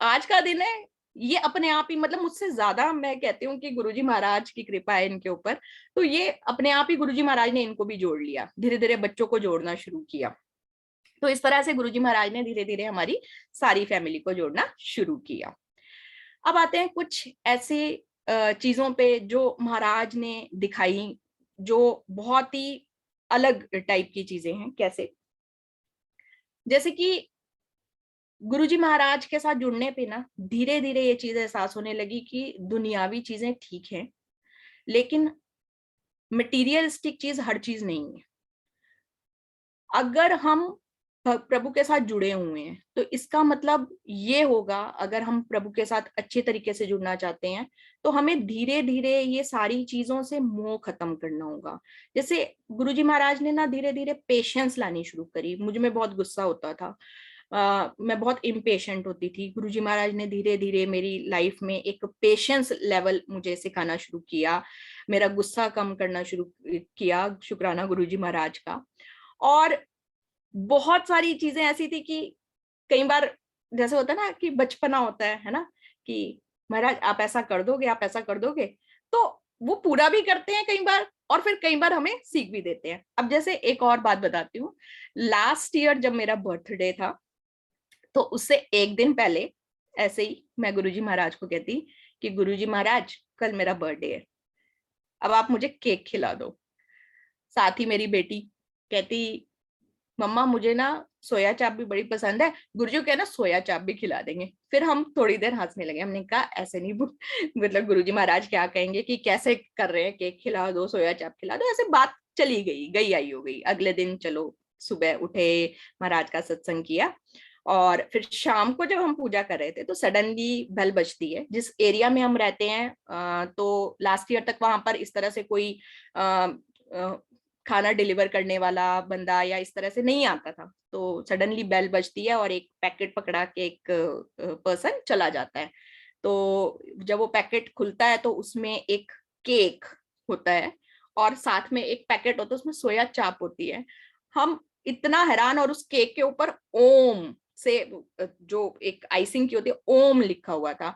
Speaker 2: आज का दिन है ये अपने आप ही, मतलब मुझसे ज्यादा मैं कहती हूँ कि गुरुजी महाराज की कृपा है इनके ऊपर। तो ये अपने आप ही गुरुजी महाराज ने इनको भी जोड़ लिया, धीरे धीरे बच्चों को जोड़ना शुरू किया। तो इस तरह से गुरुजी महाराज ने धीरे धीरे हमारी सारी फैमिली को जोड़ना शुरू किया। अब आते हैं कुछ ऐसे चीजों पे जो महाराज ने दिखाई, जो बहुत ही अलग टाइप की चीजें हैं। कैसे? जैसे कि गुरुजी महाराज के साथ जुड़ने पे ना धीरे धीरे ये चीज एहसास होने लगी कि दुनियावी चीजें ठीक है, लेकिन मटेरियलिस्टिक चीज हर चीज नहीं है। अगर हम प्रभु के साथ जुड़े हुए हैं तो इसका मतलब ये होगा, अगर हम प्रभु के साथ अच्छे तरीके से जुड़ना चाहते हैं तो हमें धीरे धीरे ये सारी चीजों से मोह खत्म करना होगा। जैसे गुरुजी महाराज ने ना धीरे धीरे पेशेंस लानी शुरू करी। मुझ में बहुत गुस्सा होता था, मैं बहुत इम्पेशेंट होती थी। गुरुजी महाराज ने धीरे धीरे मेरी लाइफ में एक पेशेंस लेवल मुझे सिखाना शुरू किया, मेरा गुस्सा कम करना शुरू किया, शुक्राना गुरुजी महाराज का। और बहुत सारी चीजें ऐसी थी कि कई बार जैसे होता है ना कि बचपना होता है ना, कि महाराज आप ऐसा कर दोगे, आप ऐसा कर दोगे, तो वो पूरा भी करते हैं कई बार और फिर कई बार हमें सीख भी देते हैं। अब जैसे एक और बात बताती हूँ, लास्ट ईयर जब मेरा बर्थडे था तो उससे एक दिन पहले ऐसे ही मैं गुरुजी महाराज को कहती कि गुरुजी महाराज कल मेरा बर्थडे है, अब आप मुझे केक खिला दो। साथ ही मेरी बेटी कहती मम्मा मुझे ना सोया चाप भी बड़ी पसंद है, गुरुजी को कहना सोया चाप भी खिला देंगे। फिर हम थोड़ी देर हंसने लगे, हमने कहा ऐसे नहीं मतलब गुरुजी महाराज क्या कहेंगे कि कैसे कर रहे हैं, केक खिला दो, सोया चाप खिला दो। ऐसे बात चली गई आई हो गई। अगले दिन चलो सुबह उठे, महाराज का सत्संग किया और फिर शाम को जब हम पूजा कर रहे थे तो सडनली बेल बजती है। जिस एरिया में हम रहते हैं तो लास्ट ईयर तक वहां पर इस तरह से कोई खाना डिलीवर करने वाला बंदा या इस तरह से नहीं आता था। तो सडनली बेल बजती है और एक पैकेट पकड़ा के एक पर्सन चला जाता है। तो जब वो पैकेट खुलता है तो उसमें एक केक होता है और साथ में एक पैकेट होता है, उसमें सोया चाप होती है। हम इतना हैरान, और उस केक के ऊपर ओम से जो एक आइसिंग की होती है ओम लिखा हुआ था।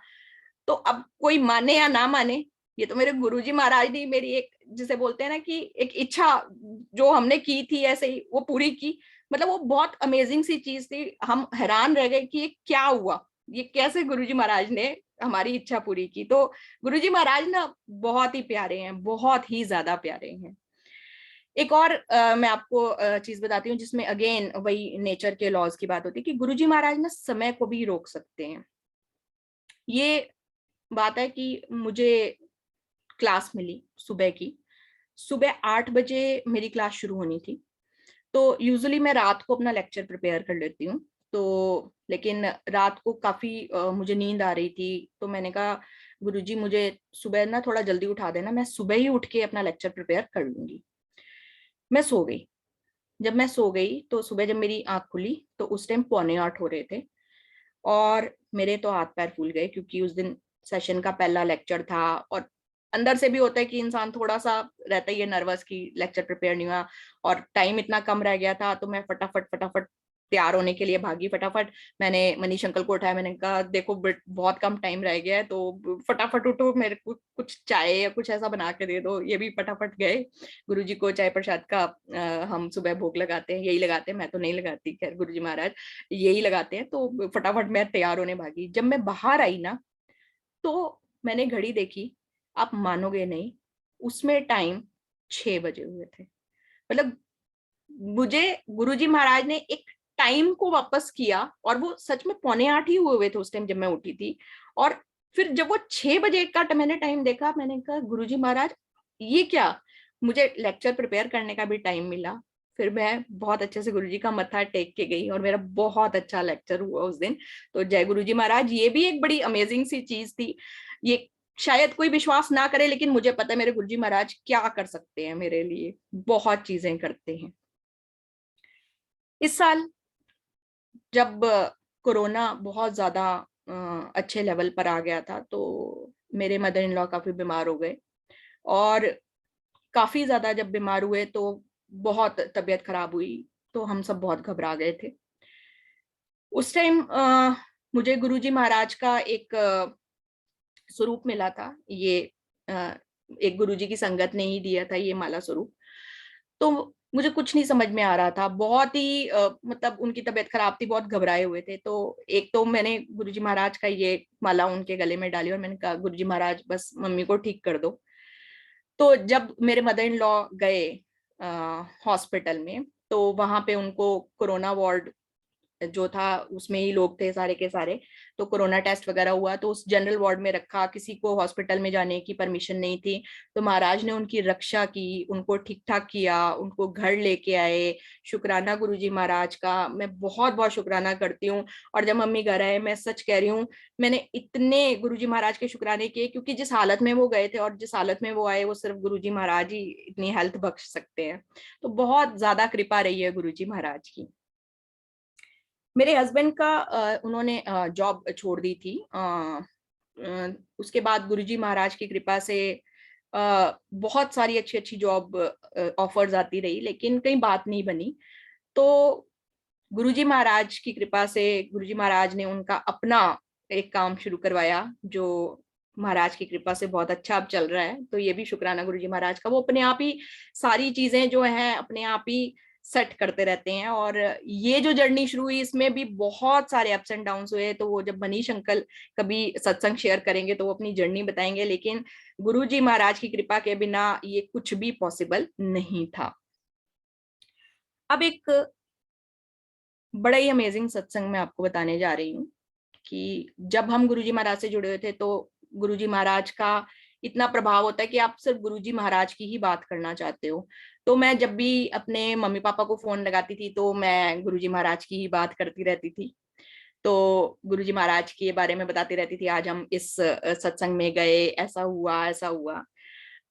Speaker 2: तो अब कोई माने या ना माने, ये तो मेरे गुरुजी महाराज ने मेरी एक, जिसे बोलते हैं ना कि एक इच्छा जो हमने की थी ऐसे ही वो पूरी की। मतलब वो बहुत अमेजिंग सी चीज थी। हम हैरान रह गए कि ये क्या हुआ, ये कैसे गुरुजी महाराज ने हमारी इच्छा पूरी की। तो गुरुजी महाराज ना बहुत ही प्यारे हैं, बहुत ही ज्यादा प्यारे हैं। एक और मैं आपको चीज बताती हूँ जिसमें अगेन वही नेचर के लॉज की बात होती है कि गुरुजी महाराज ना समय को भी रोक सकते हैं। ये बात है कि मुझे क्लास मिली सुबह की, सुबह 8 बजे मेरी क्लास शुरू होनी थी। तो यूजुअली मैं रात को अपना लेक्चर प्रिपेयर कर लेती हूँ, तो लेकिन रात को काफी मुझे नींद आ रही थी। तो मैंने कहा गुरुजी मुझे सुबह ना थोड़ा जल्दी उठा देना, मैं सुबह ही उठ के अपना लेक्चर प्रिपेयर कर लूंगी। मैं सो गई। जब मैं सो गई तो सुबह जब मेरी आंख खुली तो उस टाइम 7:45 हो रहे थे और मेरे तो हाथ पैर फूल गए, क्योंकि उस दिन सेशन का पहला लेक्चर था और अंदर से भी होता है कि इंसान थोड़ा सा रहता ही है नर्वस कि लेक्चर प्रिपेयर नहीं हुआ और टाइम इतना कम रह गया था। तो मैं फटाफट फटाफट तैयार होने के लिए भागी। फटाफट मैंने मनीष अंकल को उठाया, मैंने कहा देखो बहुत कम टाइम रह गया है तो फटाफट उठो, मेरे को कुछ चाय या कुछ ऐसा बना के दे दो। ये भी फटाफट गए। गुरुजी को चाय प्रसाद का हम सुबह भोग लगाते हैं, यही लगाते हैं, मैं तो नहीं लगाती, खैर गुरुजी महाराज यही लगाते हैं। तो फटाफट मैं तैयार होने भागी। जब मैं बाहर आई ना तो मैंने घड़ी देखी, आप मानोगे नहीं, उसमें टाइम 6 बजे हुए थे। मतलब मुझे गुरुजी महाराज ने एक टाइम को वापस किया और वो सच में 7:45 ही हुए थे उस टाइम जब मैं उठी थी। और फिर जब वो 6 बजे का मैंने टाइम देखा, मैंने कहा गुरुजी महाराज ये क्या, मुझे लेक्चर प्रिपेयर करने का भी टाइम मिला। फिर मैं बहुत अच्छे से गुरुजी का मत्था टेक के गई और मेरा बहुत अच्छा लेक्चर हुआ उस दिन। तो जय गुरुजी महाराज, ये भी एक बड़ी अमेजिंग सी चीज थी। ये शायद कोई विश्वास ना करे, लेकिन मुझे पता है मेरे गुरुजी महाराज क्या कर सकते हैं मेरे लिए, बहुत चीजें करते हैं। इस साल जब कोरोना बहुत ज्यादा अच्छे लेवल पर आ गया था तो मेरे मदर इन लॉ काफी बीमार हो गए और काफी ज्यादा जब बीमार हुए तो बहुत तबीयत खराब हुई, तो हम सब बहुत घबरा गए थे। उस टाइम मुझे गुरुजी महाराज का एक स्वरूप मिला था। ये एक गुरुजी की संगत ने ही दिया था ये माला स्वरूप। तो मुझे कुछ नहीं समझ में आ रहा था, बहुत ही मतलब उनकी तबीयत खराब थी, बहुत घबराए हुए थे। तो एक तो मैंने गुरुजी महाराज का ये माला उनके गले में डाली और मैंने कहा गुरुजी महाराज बस मम्मी को ठीक कर दो। तो जब मेरे मदर इन लॉ गए हॉस्पिटल में तो वहां पे उनको कोरोना वार्ड जो था उसमें ही लोग थे सारे के सारे। तो कोरोना टेस्ट वगैरह हुआ तो उस जनरल वार्ड में रखा, किसी को हॉस्पिटल में जाने की परमिशन नहीं थी। तो महाराज ने उनकी रक्षा की, उनको ठीक ठाक किया, उनको घर लेके आए। शुक्राना गुरुजी महाराज का, मैं बहुत बहुत शुक्राना करती हूँ। और जब मम्मी घर आए, मैं सच कह रही हूँ, मैंने इतने गुरुजी महाराज के शुक्राने किए, क्योंकि जिस हालत में वो गए थे और जिस हालत में वो आए वो सिर्फ गुरुजी महाराज ही इतनी हेल्थ बख्श सकते हैं। तो बहुत ज्यादा कृपा रही है गुरुजी महाराज की। मेरे हस्बैंड का उन्होंने जॉब छोड़ दी थी। उसके बाद गुरुजी महाराज की कृपा से बहुत सारी अच्छी अच्छी जॉब ऑफर्स आती रही, लेकिन कहीं बात नहीं बनी। तो गुरुजी महाराज की कृपा से गुरुजी महाराज ने उनका अपना एक काम शुरू करवाया जो महाराज की कृपा से बहुत अच्छा अब चल रहा है। तो ये भी शुक्राना गुरुजी महाराज का, वो अपने आप ही सारी चीजें जो हैं अपने आप ही सेट करते रहते हैं। और ये जो जर्नी शुरू हुई इसमें भी बहुत सारे अप्स एंड डाउन्स हुए। तो वो जब मनीष अंकल कभी सत्संग शेयर करेंगे तो वो अपनी जर्नी बताएंगे, लेकिन गुरुजी महाराज की कृपा के बिना ये कुछ भी पॉसिबल नहीं था। अब एक बड़ा ही अमेजिंग सत्संग मैं आपको बताने जा रही हूँ कि जब हम गुरुजी महाराज से जुड़े हुए थे तो गुरुजी महाराज का इतना प्रभाव होता है कि आप सिर्फ गुरुजी महाराज की ही बात करना चाहते हो। तो मैं जब भी अपने मम्मी पापा को फोन लगाती थी तो मैं गुरुजी महाराज की ही बात करती रहती थी। तो गुरुजी महाराज के बारे में बताती रहती थी, आज हम इस सत्संग में गए, ऐसा हुआ ऐसा हुआ।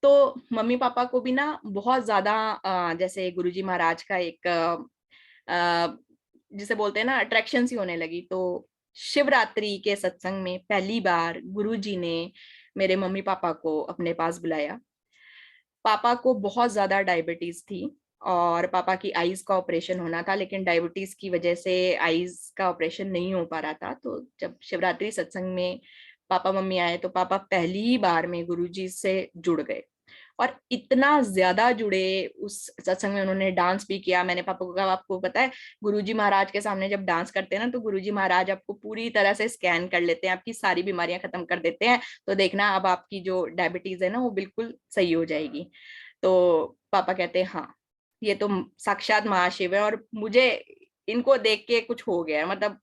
Speaker 2: तो मम्मी पापा को भी ना बहुत ज्यादा जैसे गुरुजी महाराज का एक जिसे बोलते हैं ना अट्रैक्शन सी होने लगी। तो शिवरात्रि के सत्संग में पहली बार गुरुजी ने मेरे मम्मी पापा को अपने पास बुलाया। पापा को बहुत ज्यादा डायबिटीज थी और पापा की आईज का ऑपरेशन होना था, लेकिन डायबिटीज की वजह से आईज का ऑपरेशन नहीं हो पा रहा था। तो जब शिवरात्रि सत्संग में पापा मम्मी आए तो पापा पहली बार में गुरुजी से जुड़ गए और इतना ज्यादा जुड़े। उस सत्संग में उन्होंने डांस भी किया। मैंने पापा को कहा आपको पता है गुरुजी महाराज के सामने जब डांस करते हैं ना तो गुरुजी महाराज आपको पूरी तरह से स्कैन कर लेते हैं, आपकी सारी बीमारियां खत्म कर देते हैं। तो देखना अब आपकी जो डायबिटीज है ना वो बिल्कुल सही हो जाएगी। तो पापा कहते हैं हाँ ये तो साक्षात महाशिव है। और मुझे इनको देख के कुछ हो गया, मतलब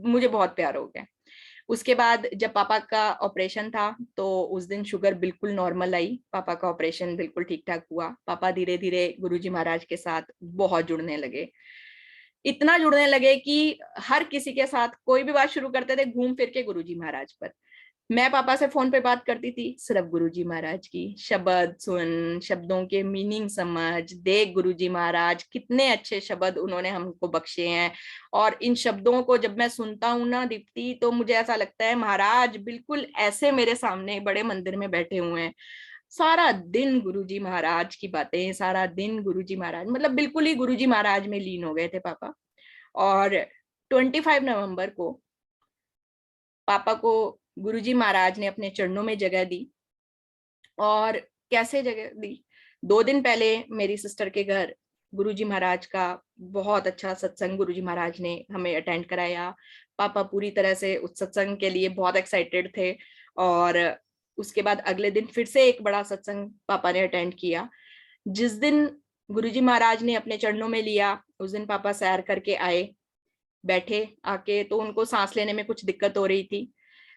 Speaker 2: मुझे बहुत प्यार हो गया। उसके बाद जब पापा का ऑपरेशन था तो उस दिन शुगर बिल्कुल नॉर्मल आई, पापा का ऑपरेशन बिल्कुल ठीक ठाक हुआ। पापा धीरे धीरे गुरुजी महाराज के साथ बहुत जुड़ने लगे, इतना जुड़ने लगे कि हर किसी के साथ कोई भी बात शुरू करते थे घूम फिर के गुरुजी महाराज पर। मैं पापा से फोन पे बात करती थी, सिर्फ गुरुजी महाराज की शब्द सुन, शब्दों के मीनिंग समझ, देख गुरुजी महाराज कितने अच्छे शब्द उन्होंने हमको बख्शे हैं। और इन शब्दों को जब मैं सुनता हूँ ना दीप्ति, तो मुझे ऐसा लगता है महाराज बिल्कुल ऐसे मेरे सामने बड़े मंदिर में बैठे हुए हैं। सारा दिन गुरुजी महाराज की बातें, सारा दिन गुरुजी महाराज, मतलब बिल्कुल ही गुरुजी महाराज में लीन हो गए थे पापा। और 25 नवंबर को पापा को गुरुजी महाराज ने अपने चरणों में जगह दी। और कैसे जगह दी, 2 दिन पहले मेरी सिस्टर के घर गुरुजी महाराज का बहुत अच्छा सत्संग गुरुजी महाराज ने हमें अटेंड कराया। पापा पूरी तरह से उस सत्संग के लिए बहुत एक्साइटेड थे। और उसके बाद अगले दिन फिर से एक बड़ा सत्संग पापा ने अटेंड किया। जिस दिन गुरुजी महाराज ने अपने चरणों में लिया, उस दिन पापा सैर करके आए, बैठे आके, तो उनको सांस लेने में कुछ दिक्कत हो रही थी।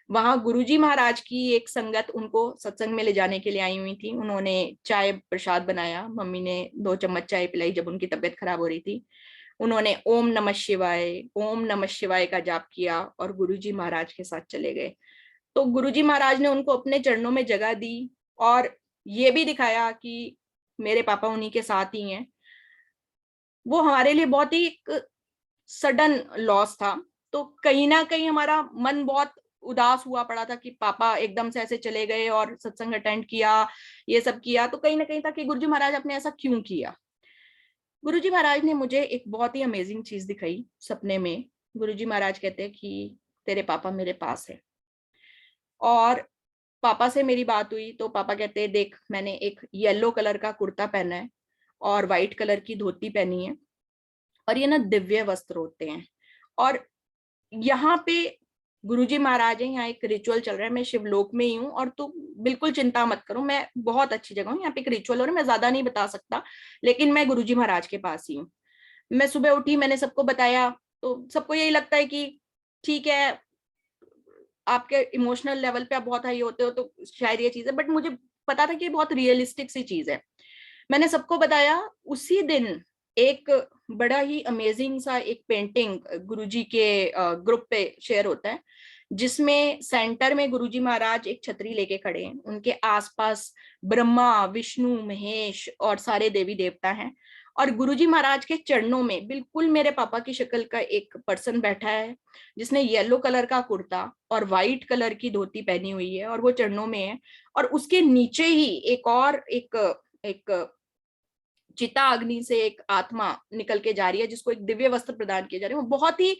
Speaker 2: वहां गुरुजी महाराज की एक संगत उनको सत्संग में ले जाने के लिए आई हुई थी। उन्होंने चाय प्रसाद बनाया, मम्मी ने 2 चम्मच चाय पिलाई जब उनकी तबीयत खराब हो रही थी। उन्होंने ओम नमः शिवाय का जाप किया और गुरुजी महाराज के साथ चले गए। तो गुरुजी महाराज ने उनको अपने चरणों में जगह दी और ये भी दिखाया कि मेरे पापा उन्हीं के साथ ही हैं। वो हमारे लिए बहुत ही एक सडन लॉस था, तो कहीं ना कहीं हमारा मन बहुत उदास हुआ पड़ा था कि पापा एकदम से ऐसे चले गए और सत्संग अटेंड किया, ये सब किया। तो कहीं ना कहीं था कि गुरुजी महाराज आपने ऐसा क्यों किया। गुरुजी महाराज ने मुझे एक बहुत ही अमेजिंग चीज दिखाई सपने में। गुरुजी महाराज कहते हैं कि तेरे पापा मेरे पास है। और पापा से मेरी बात हुई तो पापा कहते हैं देख, मैंने एक येलो कलर का कुर्ता पहना है और व्हाइट कलर की धोती पहनी है, और ये ना दिव्य वस्त्र होते हैं। और यहाँ पे गुरुजी महाराज है, यहाँ एक रिचुअल चल रहा है, मैं शिवलोक में ही हूँ, और तू बिल्कुल चिंता मत करो, मैं बहुत अच्छी जगह हूँ, यहाँ पे एक रिचुअल हो रहा है, मैं ज्यादा नहीं बता सकता, लेकिन मैं गुरुजी महाराज के पास ही हूँ। मैं सुबह उठी, मैंने सबको बताया, तो सबको यही लगता है कि ठीक है, आपके इमोशनल लेवल पे आप बहुत हाई होते हो तो शायद ये चीज है, बट मुझे पता था कि ये बहुत रियलिस्टिक सी चीज है। मैंने सबको बताया। उसी दिन एक बड़ा ही अमेजिंग सा एक पेंटिंग गुरुजी के ग्रुप पे शेयर होता है, जिसमें सेंटर में गुरुजी महाराज एक छतरी लेके खड़े हैं, उनके आसपास ब्रह्मा विष्णु महेश और सारे देवी देवता हैं, और गुरुजी महाराज के चरणों में बिल्कुल मेरे पापा की शक्ल का एक पर्सन बैठा है, जिसने येलो कलर का कुर्ता और व्हाइट कलर की धोती पहनी हुई है, और वो चरणों में है। और उसके नीचे ही एक और एक चिता अग्नि से एक आत्मा निकल के जा रही है, जिसको एक दिव्य वस्त्र प्रदान किए जा रहे हैं। वो बहुत ही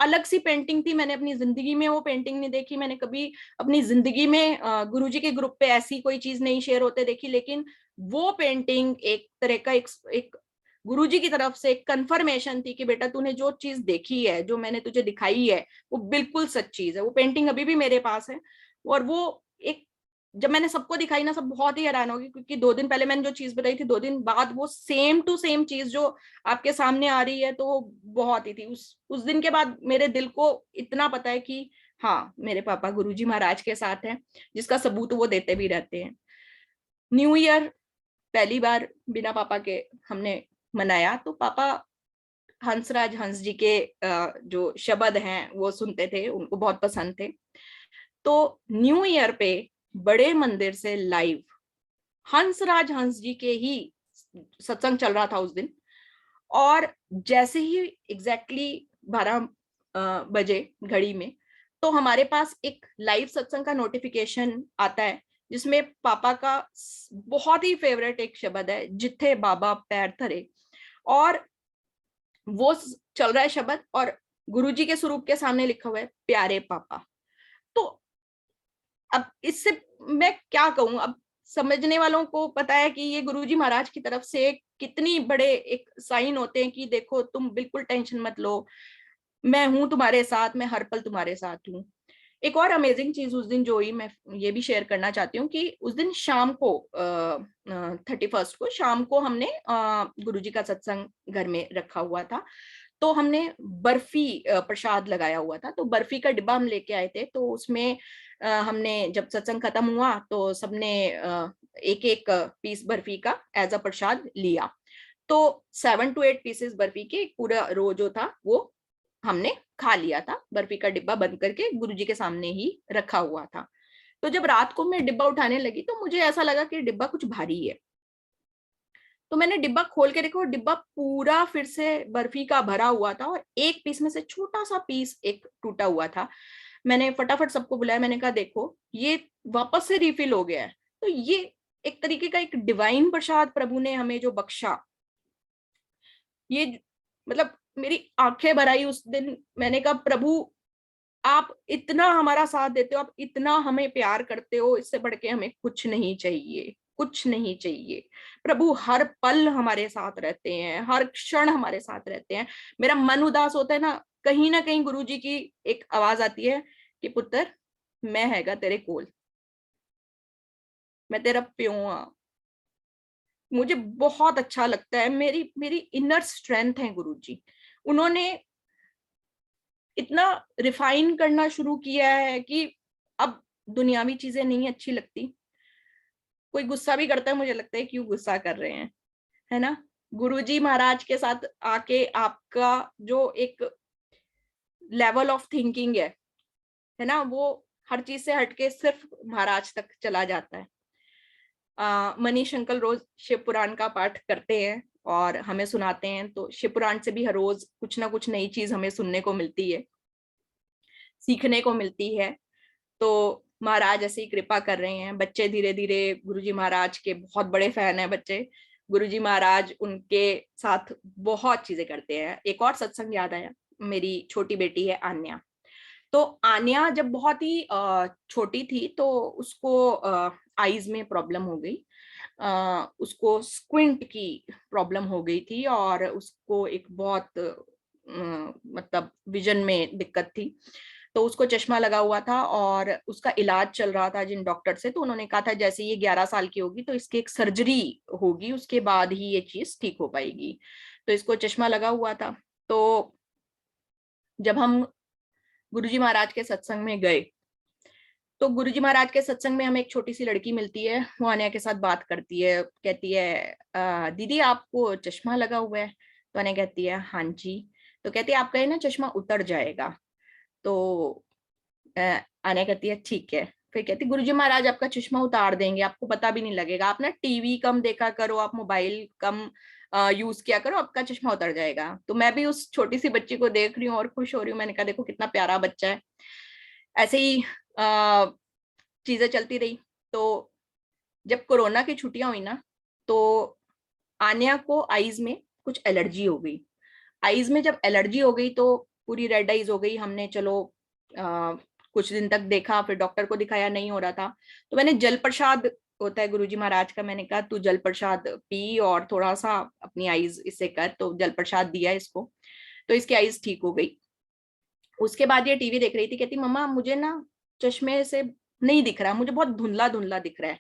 Speaker 2: अलग सी पेंटिंग थी, मैंने अपनी जिंदगी में वो पेंटिंग नहीं देखी। मैंने कभी अपनी जिंदगी में गुरुजी के ग्रुप पे ऐसी कोई चीज नहीं शेयर होते देखी, लेकिन वो पेंटिंग एक तरह का एक गुरुजी की तरफ से एक कंफर्मेशन थी कि बेटा तूने जो चीज देखी है, जो मैंने तुझे दिखाई है, वो बिल्कुल सच चीज है। वो पेंटिंग अभी भी मेरे पास है। और वो एक, जब मैंने सबको दिखाई ना, सब बहुत ही हैरान हो गए, क्योंकि 2 दिन पहले मैंने जो चीज बताई थी, 2 दिन बाद वो सेम टू सेम चीज जो आपके सामने आ रही है, तो वो बहुत ही थी। उस दिन के बाद मेरे दिल को इतना पता है कि हाँ, मेरे पापा गुरुजी महाराज के साथ हैं, जिसका सबूत वो देते भी रहते हैं। न्यू ईयर पहली बार बिना पापा के हमने मनाया, तो पापा हंसराज हंस जी के जो शब्द हैं वो सुनते थे, उनको बहुत पसंद थे। तो न्यू ईयर पे बड़े मंदिर से लाइव हंसराज हंस जी के ही सत्संग चल रहा था उस दिन। और जैसे ही एग्जैक्टली 12 बजे घड़ी में, तो हमारे पास एक लाइव सत्संग का नोटिफिकेशन आता है, जिसमें पापा का बहुत ही फेवरेट एक शब्द है, जिथे बाबा पैर धरे। और वो चल रहा है शब्द, और गुरुजी के स्वरूप के सामने लिखा हुआ है प्यारे पापा। तो अब इससे मैं क्या कहूं, अब समझने वालों को पता है कि ये गुरुजी महाराज की तरफ से कितनी बड़े एक साइन होते हैं कि देखो तुम बिल्कुल टेंशन मत लो, मैं हूं तुम्हारे साथ, मैं हर पल तुम्हारे साथ हूं। एक और अमेजिंग चीज उस दिन जो हुई, मैं ये भी शेयर करना चाहती हूँ कि उस दिन शाम को 31 को शाम को हमने गुरुजी का सत्संग घर में रखा हुआ था। तो हमने बर्फी प्रसाद लगाया हुआ था, तो बर्फी का डिब्बा हम लेके आए थे। तो उसमें हमने जब सत्संग खत्म हुआ तो सबने एक एक पीस बर्फी का एज अ प्रसाद लिया। तो 7 to 8 पीसेस बर्फी के पूरा रो जो था वो हमने खा लिया था। बर्फी का डिब्बा बंद करके गुरुजी के सामने ही रखा हुआ था। तो जब रात को मैं डिब्बा उठाने लगी तो मुझे ऐसा लगा कि डिब्बा कुछ भारी है। तो मैंने डिब्बा खोल के देखा, डिब्बा पूरा फिर से बर्फी का भरा हुआ था और एक पीस में से छोटा सा पीस एक टूटा हुआ था। मैंने फटाफट सबको बुलाया, मैंने कहा देखो ये वापस से रिफिल हो गया है। तो ये एक तरीके का एक डिवाइन प्रसाद प्रभु ने हमें जो बख्शा, ये मतलब मेरी आंखें भर आई उस दिन। मैंने कहा प्रभु आप इतना हमारा साथ देते हो, आप इतना हमें प्यार करते हो, इससे बढ़ के हमें कुछ नहीं चाहिए, कुछ नहीं चाहिए। प्रभु हर पल हमारे साथ रहते हैं, हर क्षण हमारे साथ रहते हैं। मेरा मन उदास होता है ना कहीं गुरुजी की एक आवाज आती है कि पुत्र मैं हैगा तेरे कोल, मैं तेरा प्यो हाँ। मुझे बहुत अच्छा लगता है, मेरी मेरी इनर स्ट्रेंथ है गुरुजी। उन्होंने इतना रिफाइन करना शुरू किया है कि अब दुनियावी चीजें नहीं अच्छी लगती। कोई गुस्सा भी करता है, मुझे लगता है क्यों गुस्सा कर रहे हैं, है ना। गुरुजी महाराज के साथ आके आपका जो एक लेवल ऑफ थिंकिंग है ना, वो हर चीज से हटके सिर्फ महाराज तक चला जाता है। मनीष अंकल रोज शिव पुराण का पाठ करते हैं और हमें सुनाते हैं, तो शिव पुराण से भी हर रोज कुछ ना कुछ नई चीज हमें सुनने को मिलती है, सीखने को मिलती है। तो महाराज ऐसे ही कृपा कर रहे हैं। बच्चे धीरे धीरे गुरुजी महाराज के बहुत बड़े फैन है बच्चे। गुरुजी महाराज उनके साथ बहुत चीजें करते हैं। एक और सत्संग याद आया, मेरी छोटी बेटी है आन्या। तो आन्या जब बहुत ही छोटी थी तो उसको आईज में प्रॉब्लम हो गई, उसको स्क्विंट की प्रॉब्लम हो गई थी और उसको एक बहुत मतलब विजन में दिक्कत थी। तो उसको चश्मा लगा हुआ था और उसका इलाज चल रहा था जिन डॉक्टर से। तो उन्होंने कहा था जैसे ये 11 साल की होगी तो इसकी एक सर्जरी होगी, उसके बाद ही ये चीज ठीक हो पाएगी। तो इसको चश्मा लगा हुआ था। तो जब हम गुरुजी महाराज के सत्संग में गए तो गुरुजी महाराज के सत्संग में हमें एक छोटी सी लड़की मिलती है। वो अनया के साथ बात करती है, कहती है दीदी आपको चश्मा लगा हुआ है? तो अनया कहती है हाँ जी। तो कहती है आपका ना चश्मा उतर जाएगा। तो अनया कहती है ठीक है। फिर कहती गुरुजी महाराज आपका चश्मा उतार देंगे, आपको पता भी नहीं लगेगा, आप ना टीवी कम देखा करो, आप मोबाइल कम यूज किया करो, आपका चश्मा उतर जाएगा। तो मैं भी उस छोटी सी बच्ची को देख रही हूँ और खुश हो रही हूँ। मैंने कहा देखो कितना प्यारा बच्चा है। ऐसे ही चीजें चलती रही। तो जब कोरोना की छुट्टियां हुई ना तो आन्या को आईज में कुछ एलर्जी हो गई। आईज में जब एलर्जी हो गई तो पूरी रेड आईज हो गई। हमने चलो कुछ दिन तक देखा, फिर डॉक्टर को दिखाया, नहीं हो रहा था। तो मैंने जल प्रसाद होता है गुरुजी महाराज का, मैंने कहा तू जल प्रसाद पी और थोड़ा सा अपनी आईज इससे कर। तो जल प्रसाद दिया इसको, तो इसकी आईज ठीक हो गई। उसके बाद ये टीवी देख रही थी, कहती मम्मा मुझे ना चश्मे से नहीं दिख रहा, मुझे बहुत धुंधला धुंधला दिख रहा है।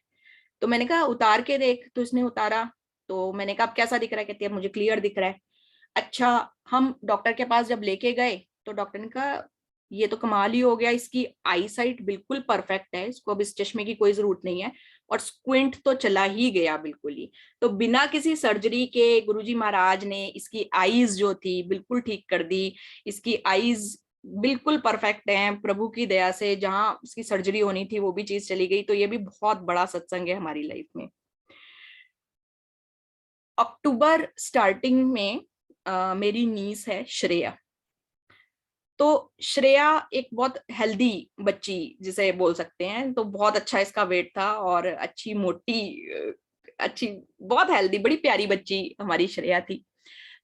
Speaker 2: तो मैंने कहा उतार के देख। तो इसने उतारा। तो मैंने कहा अब कैसा दिख रहा है? कहती है मुझे क्लियर दिख रहा है। अच्छा, हम डॉक्टर के पास जब लेके गए तो डॉक्टर ने कहा ये तो कमाल ही हो गया, इसकी आई साइट बिल्कुल परफेक्ट है, इसको अब इस चश्मे की कोई जरूरत नहीं है। और स्क्विंट तो चला ही गया बिल्कुल ही। तो बिना किसी सर्जरी के गुरुजी महाराज ने इसकी आईज जो थी बिल्कुल ठीक कर दी। इसकी आईज बिल्कुल परफेक्ट है प्रभु की दया से। जहां उसकी सर्जरी होनी थी वो भी चीज चली गई। तो ये भी बहुत बड़ा सत्संग है हमारी लाइफ में। अक्टूबर स्टार्टिंग में मेरी नीस है श्रेया। तो श्रेया एक बहुत हेल्दी बच्ची जिसे बोल सकते हैं। तो बहुत अच्छा इसका वेट था और अच्छी मोटी अच्छी बहुत हेल्दी बड़ी प्यारी बच्ची हमारी श्रेया थी।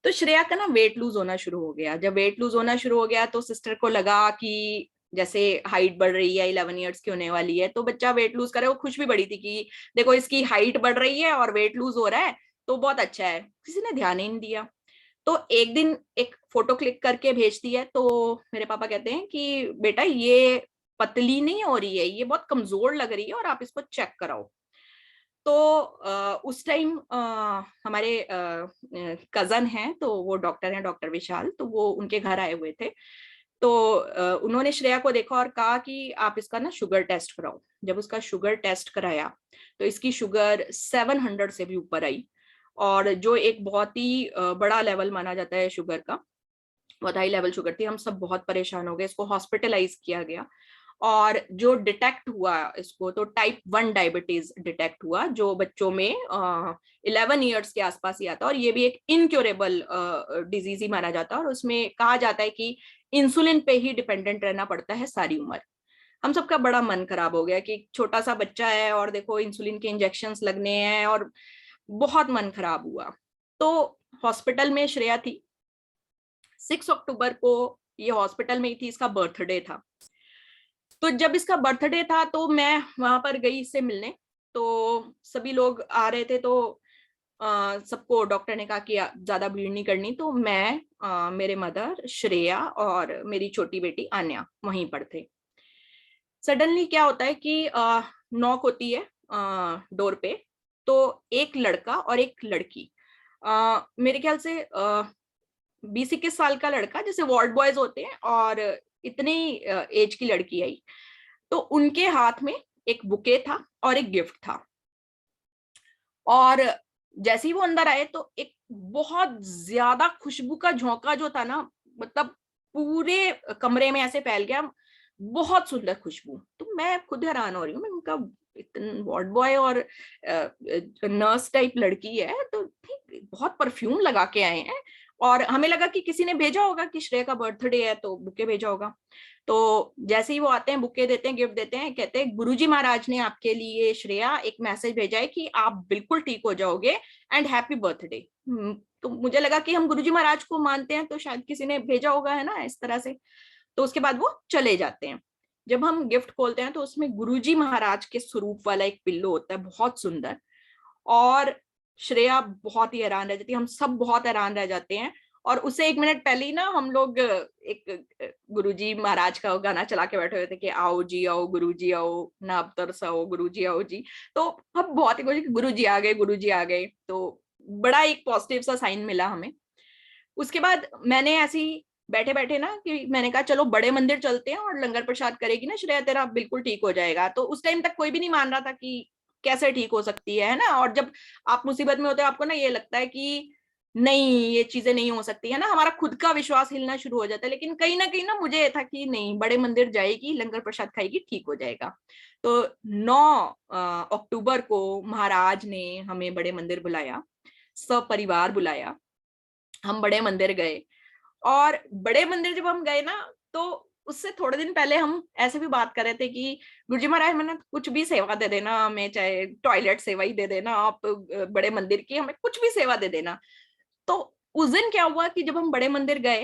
Speaker 2: तो श्रेया का ना वेट लूज होना शुरू हो गया। जब वेट लूज होना शुरू हो गया तो सिस्टर को लगा कि जैसे हाइट बढ़ रही है, 11 इयर्स की होने वाली है, तो बच्चा वेट लूज करे। वो खुश भी बड़ी थी कि देखो इसकी हाइट बढ़ रही है और वेट लूज हो रहा है, तो बहुत अच्छा है। किसी ने ध्यान ही नहीं दिया। तो एक दिन एक फोटो क्लिक करके भेजती है। तो मेरे पापा कहते हैं कि बेटा ये पतली नहीं हो रही है, ये बहुत कमजोर लग रही है और आप इसको चेक कराओ। तो उस टाइम हमारे कजन हैं, तो वो डॉक्टर हैं, डॉक्टर विशाल, तो वो उनके घर आए हुए थे। तो उन्होंने श्रेया को देखा और कहा कि आप इसका ना शुगर टेस्ट कराओ। जब उसका शुगर टेस्ट कराया तो इसकी शुगर 700 से भी ऊपर आई। और जो एक बहुत ही बड़ा लेवल माना जाता है शुगर का, बहुत हाई लेवल शुगर थी। हम सब बहुत परेशान हो गए, इसको हॉस्पिटलाइज किया गया। और जो डिटेक्ट हुआ इसको, तो टाइप 1 डायबिटीज डिटेक्ट हुआ, जो बच्चों में 11 ईयर्स के आसपास ही आता है, और ये भी एक इनक्योरेबल डिजीज ही माना जाता है, और उसमें कहा जाता है कि इंसुलिन पे ही डिपेंडेंट रहना पड़ता है सारी उम्र। हम सबका बड़ा मन खराब हो गया कि छोटा सा बच्चा है और देखो इंसुलिन के इंजेक्शंस लगने हैं, और बहुत मन खराब हुआ। तो हॉस्पिटल में श्रेया थी, 6 अक्टूबर को ये हॉस्पिटल में ही थी, इसका बर्थडे था। तो जब इसका बर्थडे था तो मैं वहां पर गई इससे मिलने, तो सभी लोग आ रहे थे, तो सबको डॉक्टर ने कहा कि ज्यादा भीड़ नहीं करनी, तो मैं, मेरे मदर, श्रेया और मेरी छोटी बेटी आन्या वहीं पर थे। सडनली क्या होता है कि नॉक होती है डोर पे, तो एक लड़का और एक लड़की, मेरे ख्याल से 20-21 साल का लड़का, जैसे वार्ड बॉयज होते हैं, और इतनी एज की लड़की आई। तो उनके हाथ में एक बुके था और एक गिफ्ट था, और जैसे ही वो अंदर आए तो एक बहुत ज्यादा खुशबू का झोंका जो था ना, मतलब पूरे कमरे में ऐसे फैल गया, बहुत सुंदर खुशबू। तो मैं खुद हैरान हो रही हूँ, मैं उनका वार्ड बॉय और नर्स टाइप लड़की है, तो ठीक बहुत परफ्यूम लगा के आए हैं, और हमें लगा कि किसी ने भेजा होगा कि श्रेया का बर्थडे है तो बुके भेजा होगा। तो जैसे ही वो आते हैं, बुके देते हैं, गिफ्ट देते हैं, कहते हैं गुरुजी महाराज ने आपके लिए श्रेया एक मैसेज भेजा है कि आप बिल्कुल ठीक हो जाओगे एंड हैप्पी बर्थडे। तो मुझे लगा कि हम गुरुजी महाराज को मानते हैं, तो शायद किसी ने भेजा होगा, है ना, इस तरह से। तो उसके बाद वो चले जाते हैं। जब हम गिफ्ट खोलते हैं तो उसमें गुरुजी महाराज के स्वरूप वाला एक पिल्लो होता है, बहुत सुंदर, और श्रेया बहुत ही हैरान रह जाती है, हम सब बहुत हैरान रह जाते हैं। और उससे 1 मिनट पहले ही ना हम लोग एक गुरुजी महाराज का गाना चला के बैठे हुए थे कि आओ जी आओ गुरुजी आओ, ना अब तरसाओ गुरुजी आओ जी। तो हम बहुत ही खुश, गुरुजी आ गए, गुरुजी आ गए। तो बड़ा एक पॉजिटिव सा साइन मिला हमें। उसके बाद मैंने ऐसी बैठे बैठे ना कि मैंने कहा चलो बड़े मंदिर चलते हैं और लंगर प्रसाद करेगी ना श्रेया, तेरा बिल्कुल ठीक हो जाएगा। तो उस टाइम तक कोई भी नहीं मान रहा था कि कैसे ठीक हो सकती है ना। और जब आप मुसीबत में होते हो, आपको ना ये लगता है कि नहीं ये चीजें नहीं हो सकती है ना, हमारा खुद का विश्वास हिलना शुरू हो जाता है। लेकिन कहीं ना मुझे ये था कि नहीं, बड़े मंदिर जाएगी, लंगर प्रसाद खाएगी, ठीक हो जाएगा। तो 9 अक्टूबर को महाराज ने हमें बड़े मंदिर बुलाया, सपरिवार बुलाया, हम बड़े मंदिर गए। और बड़े मंदिर जब हम गए ना, तो उससे थोड़े दिन पहले हम ऐसे भी बात कर रहे थे कि गुरुजी महाराज मैंने कुछ भी सेवा दे देना हमें, चाहे टॉयलेट सेवा ही दे देना आप, बड़े मंदिर की हमें कुछ भी सेवा दे देना। तो उस दिन क्या हुआ कि जब हम बड़े मंदिर गए,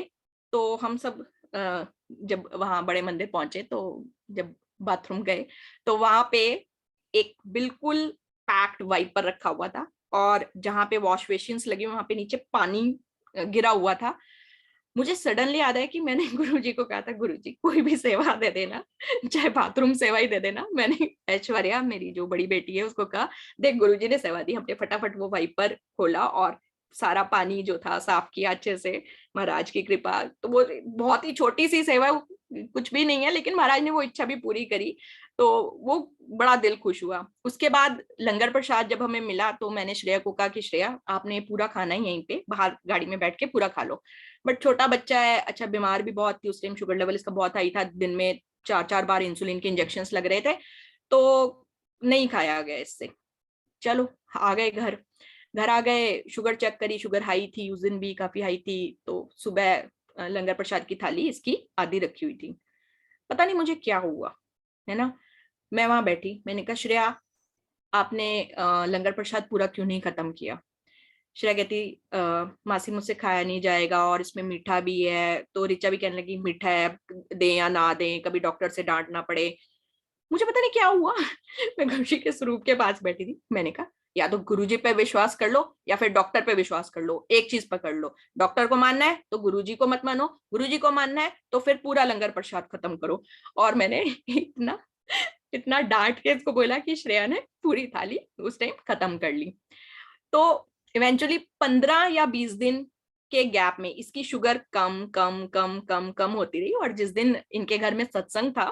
Speaker 2: तो हम सब जब वहां बड़े मंदिर पहुंचे, तो जब बाथरूम गए तो वहां पे एक बिल्कुल पैक्ड वाइपर रखा हुआ था, और जहां पे वॉश बेसिन्स लगी वहां पे नीचे पानी गिरा हुआ था। मुझे सडनली याद है कि मैंने गुरुजी को कहा था, गुरुजी कोई भी सेवा दे देना, चाहे बाथरूम सेवा ही दे देना। मैंने ऐश्वर्या, मेरी जो बड़ी बेटी है, उसको कहा देख गुरुजी ने सेवा दी। हमने फटाफट वो वाइपर खोला और सारा पानी जो था साफ किया अच्छे से, महाराज की कृपा। तो वो बहुत ही छोटी सी सेवा, कुछ भी नहीं है, लेकिन महाराज ने वो इच्छा भी पूरी करी, तो वो बड़ा दिल खुश हुआ। उसके बाद लंगर प्रसाद जब हमें मिला, तो मैंने श्रेया को कहा कि श्रेया आपने पूरा खाना ही यहीं पे बाहर गाड़ी में बैठ के पूरा खा लो। बट छोटा बच्चा है, अच्छा बीमार भी बहुत थी उस टाइम, शुगर लेवल इसका बहुत हाई था, दिन में 4-4 बार इंसुलिन के इंजेक्शन लग रहे थे, तो नहीं खाया गया इससे। चलो आ गए घर, घर आ गए, शुगर चेक करी, शुगर हाई थी, उस दिन भी काफी हाई थी। तो सुबह लंगर प्रसाद की थाली इसकी आधी रखी हुई थी। पता नहीं मुझे क्या हुआ, है ना। मैं वहां बैठी, मैंने कहा श्रेया आपने लंगर प्रसाद पूरा क्यों नहीं खत्म किया। श्रेया कहती मासी मुझसे खाया नहीं जाएगा और इसमें मीठा भी है। तो ऋचा भी कहने लगी मीठा है, दें या ना दें, कभी डॉक्टर से डांट ना पड़े। मुझे पता नहीं क्या हुआ मैं गुरुजी के स्वरूप के पास बैठी थी, मैंने कहा या तो गुरुजी पे विश्वास कर लो या फिर डॉक्टर पे विश्वास कर लो, एक चीज पकड़ लो। डॉक्टर को मानना है तो गुरुजी को मत मानो, गुरुजी को मानना है तो फिर पूरा लंगर प्रसाद खत्म करो। और मैंने इतना इतना डांट के इसको बोला कि श्रेया ने पूरी थाली उस टाइम खत्म कर ली। तो इवेंचुअली 15 या 20 दिन के गैप में इसकी शुगर कम कम कम कम कम होती रही। और जिस दिन इनके घर में सत्संग था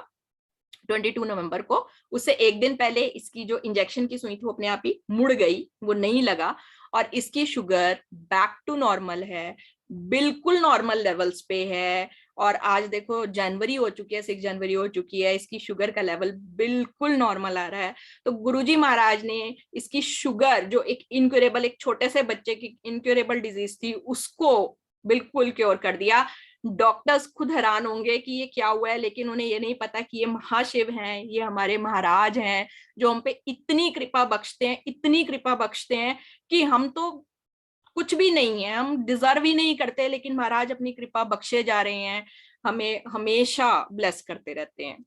Speaker 2: 22 नवंबर को, उससे एक दिन पहले इसकी जो इंजेक्शन की सुई थी वो अपने आप ही मुड़ गई, वो नहीं लगा, और इसकी शुगर बैक टू नॉर्मल है, बिल्कुल नॉर्मल लेवल्स पे है। और आज देखो जनवरी हो चुकी है, 6 जनवरी हो चुकी है, इसकी शुगर का लेवल बिल्कुल नॉर्मल आ रहा है। तो गुरुजी महाराज ने इसकी शुगर, जो एक इनक्योरेबल, एक छोटे से बच्चे की इनक्योरेबल डिजीज थी, उसको बिल्कुल क्योर कर दिया। डॉक्टर्स खुद हैरान होंगे कि ये क्या हुआ है, लेकिन उन्हें ये नहीं पता कि ये महाशिव हैं, ये हमारे महाराज हैं, जो हम पे इतनी कृपा बख्शते हैं, इतनी कृपा बख्शते हैं कि हम तो कुछ भी नहीं है, हम डिजर्व ही नहीं करते, लेकिन महाराज अपनी कृपा बख्शे जा रहे हैं, हमें हमेशा ब्लेस करते रहते हैं।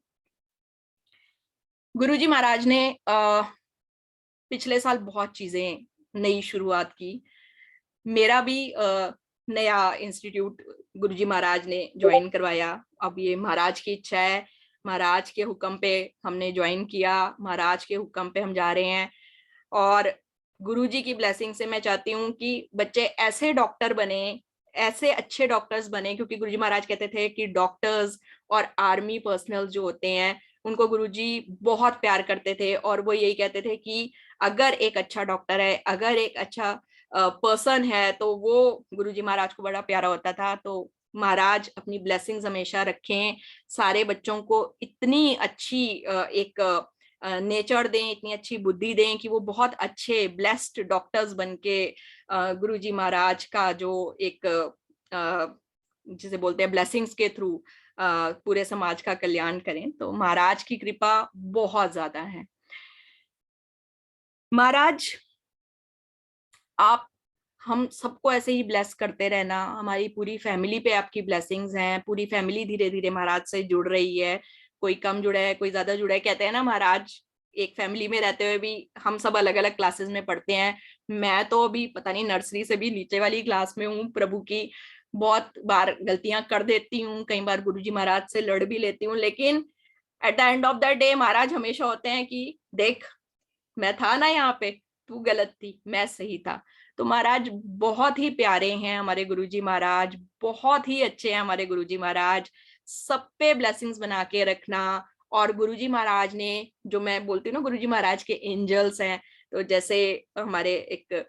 Speaker 2: गुरुजी महाराज ने पिछले साल बहुत चीजें नई शुरुआत की। मेरा भी नया इंस्टीट्यूट गुरुजी महाराज ने ज्वाइन करवाया। अब ये महाराज की इच्छा है, महाराज के हुक्म पे हमने ज्वाइन किया, महाराज के हुक्म पे हम जा रहे हैं। और गुरुजी की ब्लेसिंग से मैं चाहती हूँ कि बच्चे ऐसे डॉक्टर बने, ऐसे अच्छे डॉक्टर्स बने, क्योंकि गुरुजी महाराज कहते थे कि डॉक्टर्स और आर्मी पर्सनल जो होते हैं उनको गुरुजी बहुत प्यार करते थे, और वो यही कहते थे कि अगर एक अच्छा डॉक्टर है, अगर एक अच्छा पर्सन है, तो वो गुरुजी महाराज को बड़ा प्यारा होता था। तो महाराज अपनी ब्लेसिंग्स हमेशा रखें, सारे बच्चों को इतनी अच्छी एक नेचर दें, इतनी अच्छी बुद्धि दें कि वो बहुत अच्छे ब्लेस्ड डॉक्टर्स बन के गुरुजी महाराज का जो एक जिसे बोलते हैं ब्लेसिंग्स के थ्रू पूरे समाज का कल्याण करें। तो महाराज की कृपा बहुत ज्यादा है। महाराज आप हम सबको ऐसे ही ब्लेस करते रहना, हमारी पूरी फैमिली पे आपकी ब्लेसिंग्स हैं, पूरी फैमिली धीरे धीरे महाराज से जुड़ रही है, कोई कम जुड़ा है, कोई ज्यादा जुड़ा है। कहते हैं ना, महाराज एक फैमिली में रहते हुए भी हम सब अलग अलग क्लासेस में पढ़ते हैं। मैं तो अभी पता नहीं नर्सरी से भी नीचे वाली क्लास में हूँ प्रभु की, बहुत बार गलतियां कर देती हूँ, कई बार गुरुजी महाराज से लड़ भी लेती हूँ, लेकिन at the end of the day महाराज हमेशा होते हैं कि देख, मैं था ना यहाँ पे, तू गलत थी, मैं सही था। तो महाराज बहुत ही प्यारे हैं हमारे गुरुजी महाराज, बहुत ही अच्छे हैं हमारे गुरुजी महाराज। सब पे ब्लेसिंग्स बना के रखना। और गुरुजी महाराज ने, जो मैं बोलती हूँ ना, गुरुजी महाराज के एंजल्स हैं, तो जैसे हमारे एक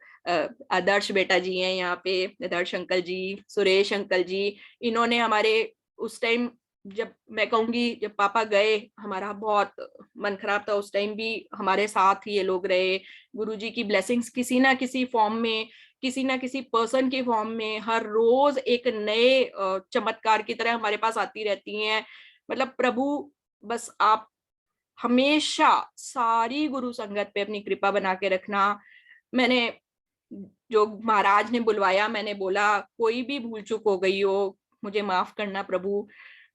Speaker 2: आदर्श बेटा जी हैं यहाँ पे, आदर्श अंकल जी, सुरेश अंकल जी, इन्होंने हमारे उस टाइम, जब मैं कहूंगी जब पापा गए, हमारा बहुत मन खराब था, उस टाइम भी हमारे साथ ही ये लोग रहे। गुरुजी की ब्लेसिंग्स किसी ना किसी फॉर्म में, किसी ना किसी पर्सन की फॉर्म में हर रोज एक नए चमत्कार की तरह हमारे पास आती रहती हैं। मतलब प्रभु, बस आप हमेशा सारी गुरु संगत पे अपनी कृपा बना के रखना। मैंने, जो महाराज ने बुलवाया, मैंने बोला कोई भी भूल चूक हो गई हो मुझे माफ करना प्रभु।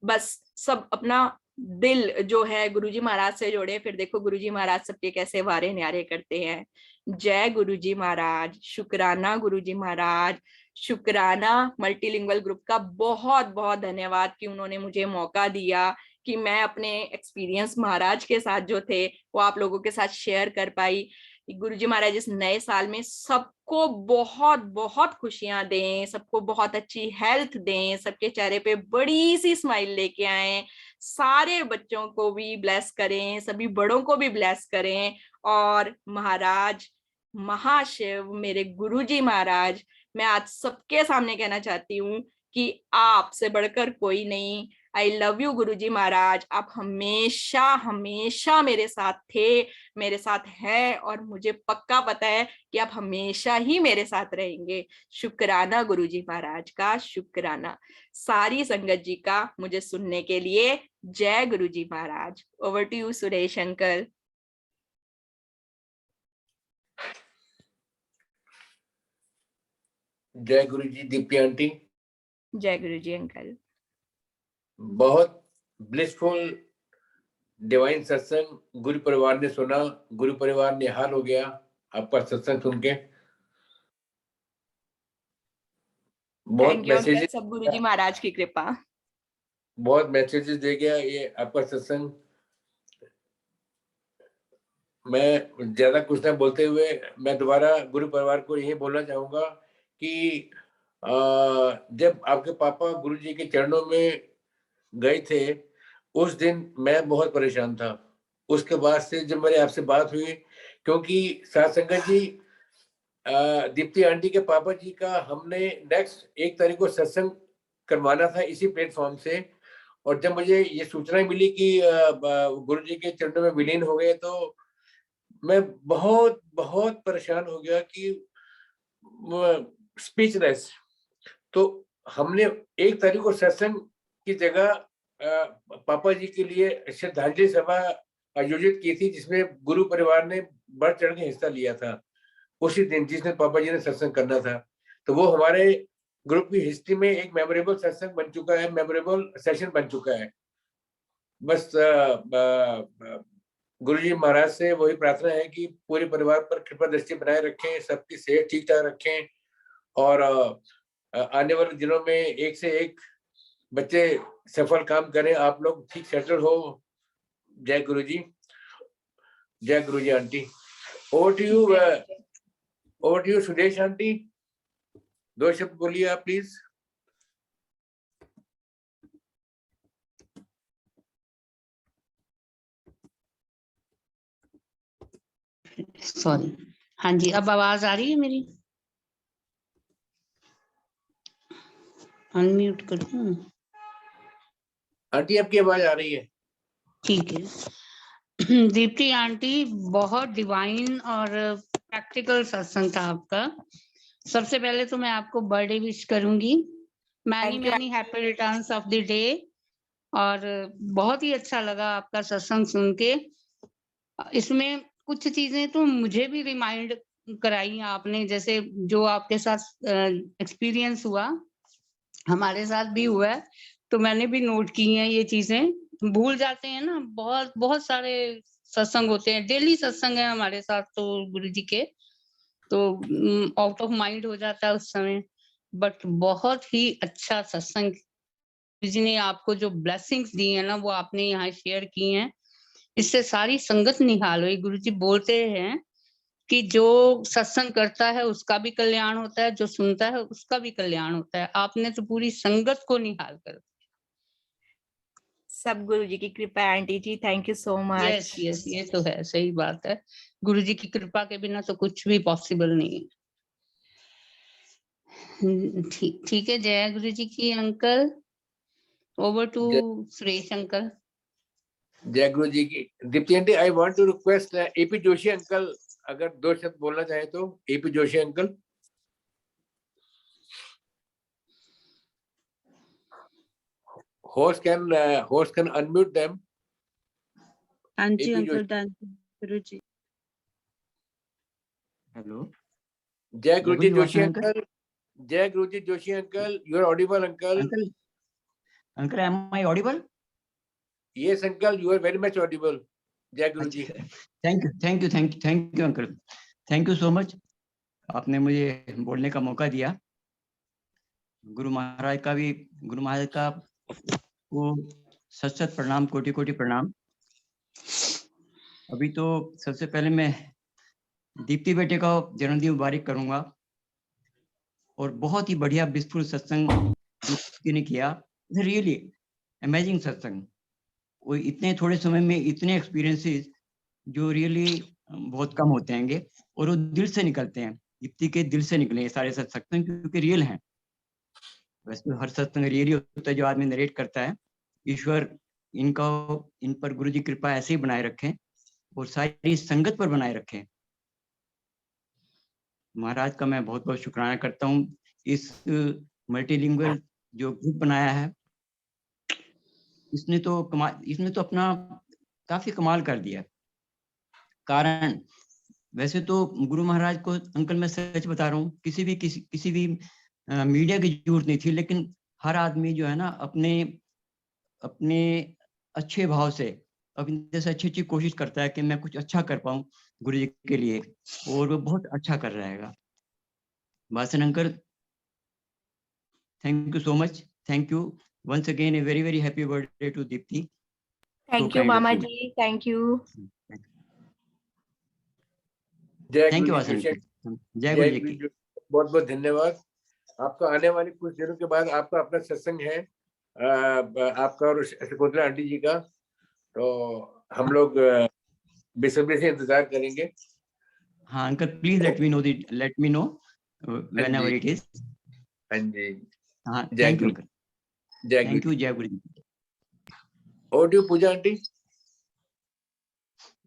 Speaker 2: बस सब अपना दिल जो है गुरुजी महाराज से जोड़े, फिर देखो गुरुजी महाराज सबके कैसे वारे न्यारे करते हैं। जय गुरुजी महाराज, शुक्राना गुरुजी महाराज, शुक्राना मल्टीलिंगुअल ग्रुप का बहुत बहुत धन्यवाद कि उन्होंने मुझे मौका दिया कि मैं अपने एक्सपीरियंस महाराज के साथ जो थे वो आप लोगों के साथ शेयर कर पाई। गुरुजी महाराज इस नए साल में सबको बहुत बहुत खुशियां दें, सबको बहुत अच्छी हेल्थ दें, सबके चेहरे पे बड़ी सी स्माइल लेके आए, सारे बच्चों को भी ब्लेस करें, सभी बड़ों को भी ब्लेस करें। और महाराज महाशिव मेरे गुरुजी महाराज, मैं आज सबके सामने कहना चाहती हूँ कि आपसे बढ़कर कोई नहीं। आई लव यू गुरुजी महाराज, आप हमेशा हमेशा मेरे साथ थे, मेरे साथ है, और मुझे पक्का पता है कि आप हमेशा ही मेरे साथ रहेंगे। शुक्राना गुरुजी महाराज का, शुक्राना सारी संगत जी का मुझे सुनने के लिए। जय गुरुजी महाराज। Over to you Suresh uncle.
Speaker 1: जय गुरुजी दीप्ति आंटी।
Speaker 2: जय गुरुजी अंकल।
Speaker 1: बहुत ब्लिसफुल डिवाइन सत्संग गुरु परिवार ने सुना, गुरु परिवार निहाल हो गया आपका सत्संग सुन के। बहुत मैसेजेस,
Speaker 2: सब गुरुजी महाराज की कृपा।
Speaker 1: बहुत मैसेजेस दे गया ये आपका सत्संग। मैं ज्यादा कुछ ना बोलते हुए मैं दोबारा गुरु परिवार को यही बोलना चाहूंगा कि जब आपके पापा गुरु जी के चरणों में गए थे, उस दिन मैं बहुत परेशान था। उसके बाद से जब मेरी आपसे बात हुई, क्योंकि साथ संगत जी, दीप्ति आंटी के पापा जी का हमने नेक्स्ट 1 तारीख को सत्संग करवाना था इसी प्लेटफॉर्म से। और जब मुझे ये सूचना मिली कि गुरु जी के चरणों में विलीन हो गए, तो मैं बहुत बहुत परेशान हो गया कि स्पीचलेस। तो हमने 1 तारीख को सत्संग की जगह पापा जी के लिए श्रद्धांजलि सभा आयोजित की थी, जिसमें गुरु परिवार ने बढ़ चढ़ के हिस्सा लिया था उसी दिन, जिस दिन पापा जी ने सत्संग करना था। तो वो हमारे ग्रुप की हिस्ट्री में एक मेमोरेबल सत्संग बन चुका है, मेमोरेबल सेशन बन चुका है। बस गुरु जी महाराज से वही प्रार्थना है कि पूरे परिवार पर कृपा दृष्टि बनाए रखें, सबकी सेहत ठीक ठाक रखें, और आने वाले दिनों में एक से एक बच्चे सफल काम करें, आप लोग ठीक सेटल हो। जय गुरु जी, जय गुरु जी। Aunty, over to you Sudesh aunty, 2 शब्द बोलिए आप प्लीज।
Speaker 3: सॉरी, हाँ जी, अब आवाज आ रही है मेरी? अनम्यूट करूं?
Speaker 1: आंटी आपकी आवाज आ रही है।
Speaker 3: ठीक है। दीप्ति आंटी, बहुत डिवाइन और प्रैक्टिकल सत्संग था आपका। सबसे पहले तो मैं आपको बर्थडे विश करूंगी, many many happy returns of the day. और बहुत ही अच्छा लगा आपका सत्संग सुन के। इसमें कुछ चीजें तो मुझे भी रिमाइंड कराई आपने, जैसे जो आपके साथ एक्सपीरियंस हुआ, हमारे साथ भी हुआ है, तो मैंने भी नोट की हैं ये चीजें। भूल जाते हैं ना, बहुत बहुत सारे सत्संग होते हैं, डेली सत्संग है हमारे साथ तो गुरु जी के, तो आउट ऑफ माइंड हो जाता है उस समय। बट बहुत ही अच्छा सत्संग, गुरु जी ने आपको जो ब्लेसिंग्स दी है ना, वो आपने यहाँ शेयर की हैं। इससे सारी संगत निहाल हुई। गुरु जी बोलते हैं कि जो सत्संग करता है उसका भी कल्याण होता है, जो सुनता है उसका भी कल्याण होता है। आपने तो पूरी संगत को निहाल कर।
Speaker 2: सब गुरु जी की कृपा है आंटी जी, thank you so much.
Speaker 3: Yes yes, ये तो है, सही बात है। गुरु जी की कृपा के बिना तो कुछ भी पॉसिबल नहीं है। ठीक है, जय गुरु जी की। Uncle, over to Suresh uncle.
Speaker 1: जय गुरु जी की। Deepti aunty, I want to request AP Joshi uncle, अगर 2 शब्द बोलना चाहे तो। AP Joshi uncle, host can unmute them.
Speaker 4: हाँ जी
Speaker 1: AP
Speaker 4: uncle,
Speaker 1: Joshi.
Speaker 4: Done Guru ji.
Speaker 5: Hello,
Speaker 1: जय गुरु जी जोशी
Speaker 5: वासुदेव
Speaker 1: अंकल, जय गुरु जी Joshi uncle, you are audible uncle.
Speaker 5: Uncle am I audible?
Speaker 1: Yes uncle, you are very much audible। जय गुरु जी।
Speaker 5: Thank you uncle, thank you so much. आपने मुझे बोलने का मौका दिया। गुरु महाराज का वो सत प्रणाम, कोटि कोटि प्रणाम। अभी तो सबसे पहले मैं दीप्ति बेटे का जन्मदिन मुबारक करूंगा, और बहुत ही बढ़िया विस्फुट सत्संग ने किया, रियली अमेजिंग सत्संग। वो इतने थोड़े समय में इतने एक्सपीरियंसेस जो रियली बहुत कम होते हैं, और वो दिल से निकलते हैं। दीप्ति के दिल से निकले सारे सत्संग, क्योंकि रियल हैं। वैसे हर सत्संग रियली होता है जो आदमी नरेट करता है। ईश्वर इन पर गुरु जी कृपा ऐसे ही बनाए रखें, और सारी संगत पर बनाए रखें। महाराज का मैं बहुत बहुत शुक्राना करता हूँ। इस मल्टीलिंगुअल जो ग्रुप बनाया है, इसने तो अपना काफी कमाल कर दिया। कारण वैसे तो गुरु महाराज को अंकल मैं सच बता रहा हूँ, किसी भी मीडिया की जरूरत नहीं थी, लेकिन हर आदमी जो है ना अपने अच्छे भाव से अपनी जैसे अच्छी कोशिश करता है कि मैं कुछ अच्छा कर पाऊँ गुरु जी के लिए, और वो बहुत अच्छा कर रहेगा। Vasan uncle, thank you so much, thank you once again, a very very happy birthday to Deepti.
Speaker 2: Thank you मामा जी, थैंक यू।
Speaker 1: जय
Speaker 5: थैंक यू
Speaker 1: गुरु
Speaker 5: वासन
Speaker 1: जी।
Speaker 5: जय गुरु जी की।
Speaker 1: बहुत बहुत धन्यवाद आपका। आने वाले कुछ दिनों के बाद आपका अपना सत्संग है, आपका और शकुंतला आंटी जी का, तो हम लोग बेसब्री से इंतजार करेंगे।
Speaker 5: हाँ uncle, please let me know whenever it is.
Speaker 1: हाँ जी।
Speaker 5: हाँ,
Speaker 1: जय
Speaker 5: थैंक यू
Speaker 1: गुरु।
Speaker 5: अंकल।
Speaker 1: जय
Speaker 5: थैंक
Speaker 1: गुरु।
Speaker 5: यू। जय गुरु जी।
Speaker 1: और डू पूजा आंटी।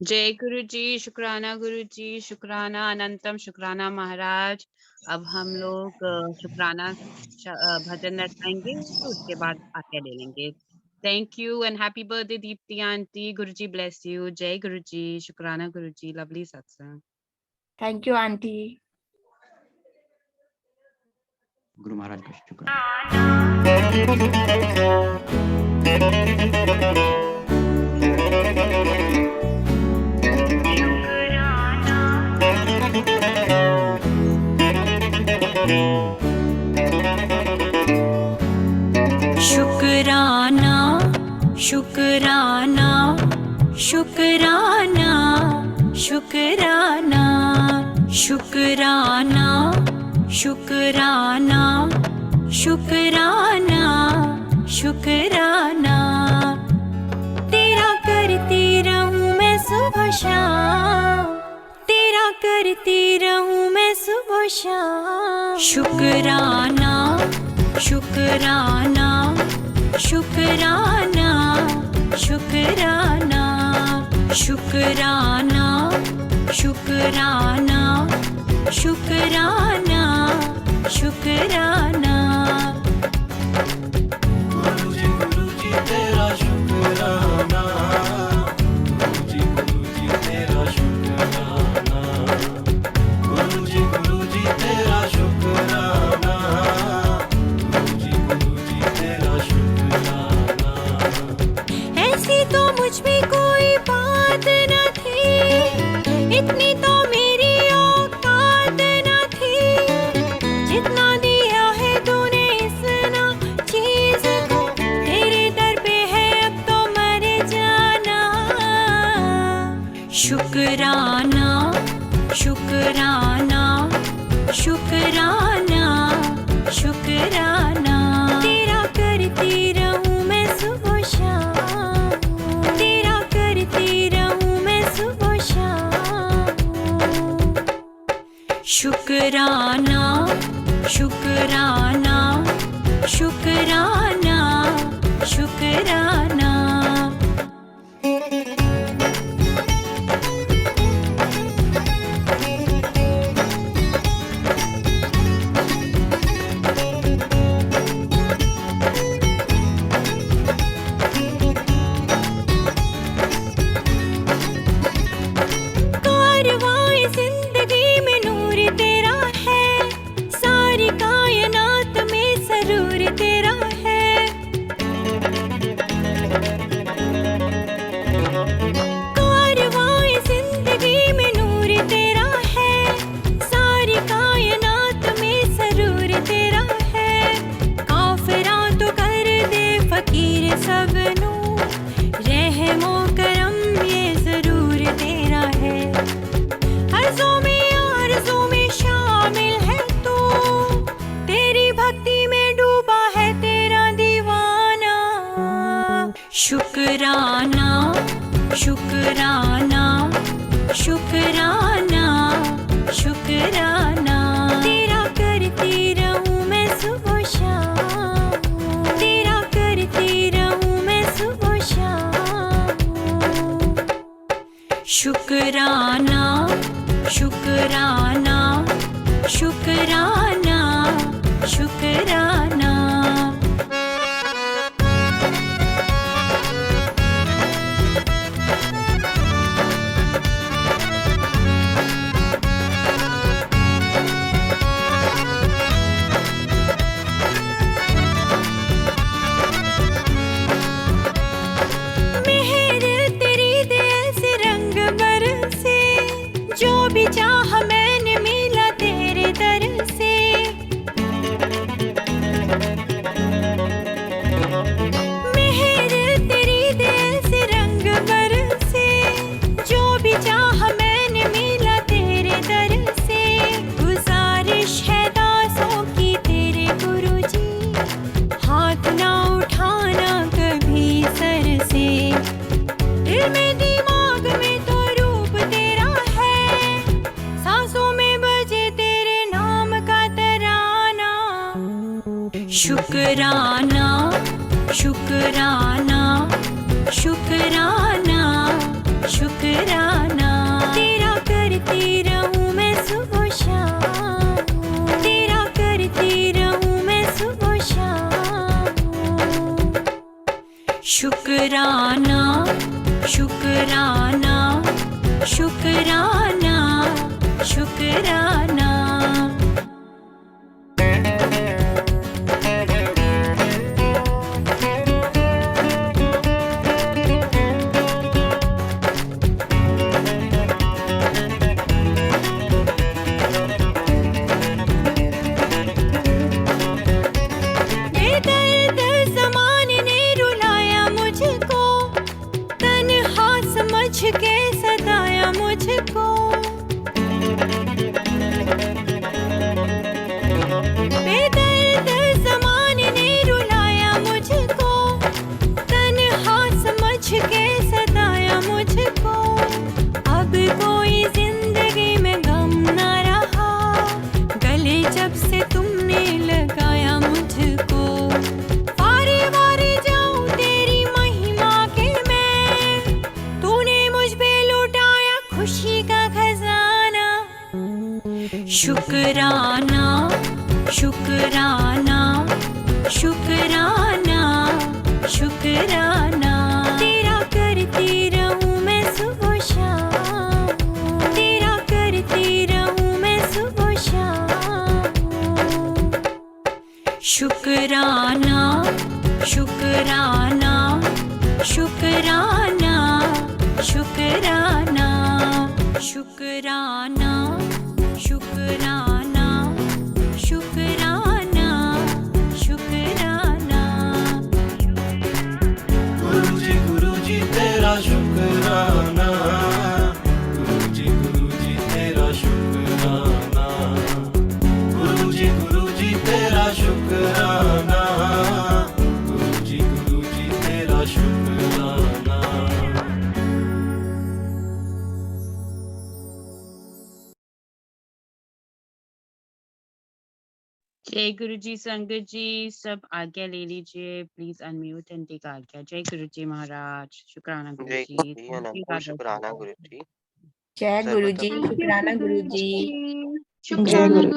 Speaker 4: जय गुरु जी, शुक्राना गुरु जी, शुक्राना अनंतम, शुक्राना महाराज। अब हम लोग शुक्राना भजन रखाएंगे, तो उसके बाद आज्ञा ले लेंगे। Thank you and happy birthday Deepti aunty. Guru ji bless you. जय गुरु जी, शुक्राना गुरु जी, लवली सत्संग।
Speaker 2: Thank you aunty.
Speaker 5: Guru Maharaj का शुक्राना।
Speaker 6: शुक्राना शुक्राना शुक्राना शुक्राना शुक्राना शुक्राना शुक्राना शुक्राना तेरा करती रहूं मैं सुबह शाम, तेरा करती रहूं मैं सुबह शाम। शुक्राना शुक्राना शुक्राना शुक्राना शुक्राना शुक्राना शुक्राना शुक्राना।
Speaker 7: गुरु जी तेरा शुक्राना, गुरु जी तेरा शुक्राना, गुरु जी तेरा शुक्राना, गुरु जी तेरा शुक्राना।
Speaker 6: ऐसी तो मुझ में कोई बात न थी, इतनी तो मेरी औकात न थी, जितना दिया है तूने इतना चीज को, तेरे दर पे है अब तो मर जाना। शुक्राना शुक्राना शुक्राना शुक्राना तेरा करती रहूं मैं सुबह शाम, तेरा करती रहूं मैं सुबह शाम। शुक्राना शुक्राना शुक्राना शुक्राना। कारवां जिंदगी में नूर तेरा है, सारी कायनात में सरूर तेरा है। कारवां जिंदगी में नूर तेरा है, सारी कायनात में सरूर तेरा है। काफिरा तो कर दे फकीर सबनू, रहमो करम ये जरूर तेरा है। अर्ज़ों में आरज़ों में शामिल है तू, तेरी भक्ति में डूबा है तेरा दीवाना। शुक्राना शुक्राना शुक्राना शुक्राना तेरा करती रहूं मैं सुबह शाम, तेरा करती रहूं मैं सुबह शाम। शुक्राना शुक्राना शुक्राना शुक्राना। मेहर तेरी दे ऐसे रंग बरसे, जो भी चाह मैंने मिला तेरे दर से। मेहर तेरी दे ऐसे रंग बरसे, जो भी चाह मैंने मिला तेरे दर से। गुजारिश है दासों की तेरे गुरुजी, हाथ ना उठाना कभी सर से। दिल में दिमाग में तो रूप तेरा है, सांसों में बजे तेरे नाम का तराना। शुक्राना शुक्राना शुक्राना शुक्राना तेरा करती रहूं मैं सुबह शाम तेरा करती रहूं मैं सुबह शाम शुक्राना शुक्राना शुक्राना शुक्राना बेदर्द ज़माने ने रुलाया मुझको तन्हा समझ के सताया मुझको बेदर्द ज़माने ने रुलाया मुझको तन्हा समझ के सताया मुझको अब कोई जिंदगी में गम ना रहा गले जब से तुमने लगाया मुझको वारे वारे जाऊं तेरी महिमा के मैं तूने मुझ पे लुटाया खुशी का खजाना शुक्राना शुक्राना शुक्राना शुक्राना तेरा करती रहूं मैं सुबह शाम तेरा करती रहूं मैं सुबह शाम शुक्राना शुक्राना शुक्राना शुक्राना शुक्राना शुक्राना शुक्राना शुक्राना
Speaker 7: गुरुजी तेरा शुक्राना गुरुजी तेरा शुक्राना गुरुजी तेरा शुक्राना गुरुजी तेरा शुक्राना
Speaker 4: जय गुरु जी। संगत जी सब आज्ञा ले लीजिए, प्लीज अनम्यूट एंड टेक आज्ञा। जय गुरु जी महाराज। शुक्राना गुरु
Speaker 8: जय
Speaker 4: जी।
Speaker 8: गुरु जी,
Speaker 4: Thank you,
Speaker 8: अनंत
Speaker 4: God
Speaker 8: शुक्राना
Speaker 4: bless you.
Speaker 8: गुरु जी।
Speaker 2: जय गुरु जी
Speaker 8: सर्वप्रथम
Speaker 2: शुक्राना गुरु जी
Speaker 3: शुक्राना गुरु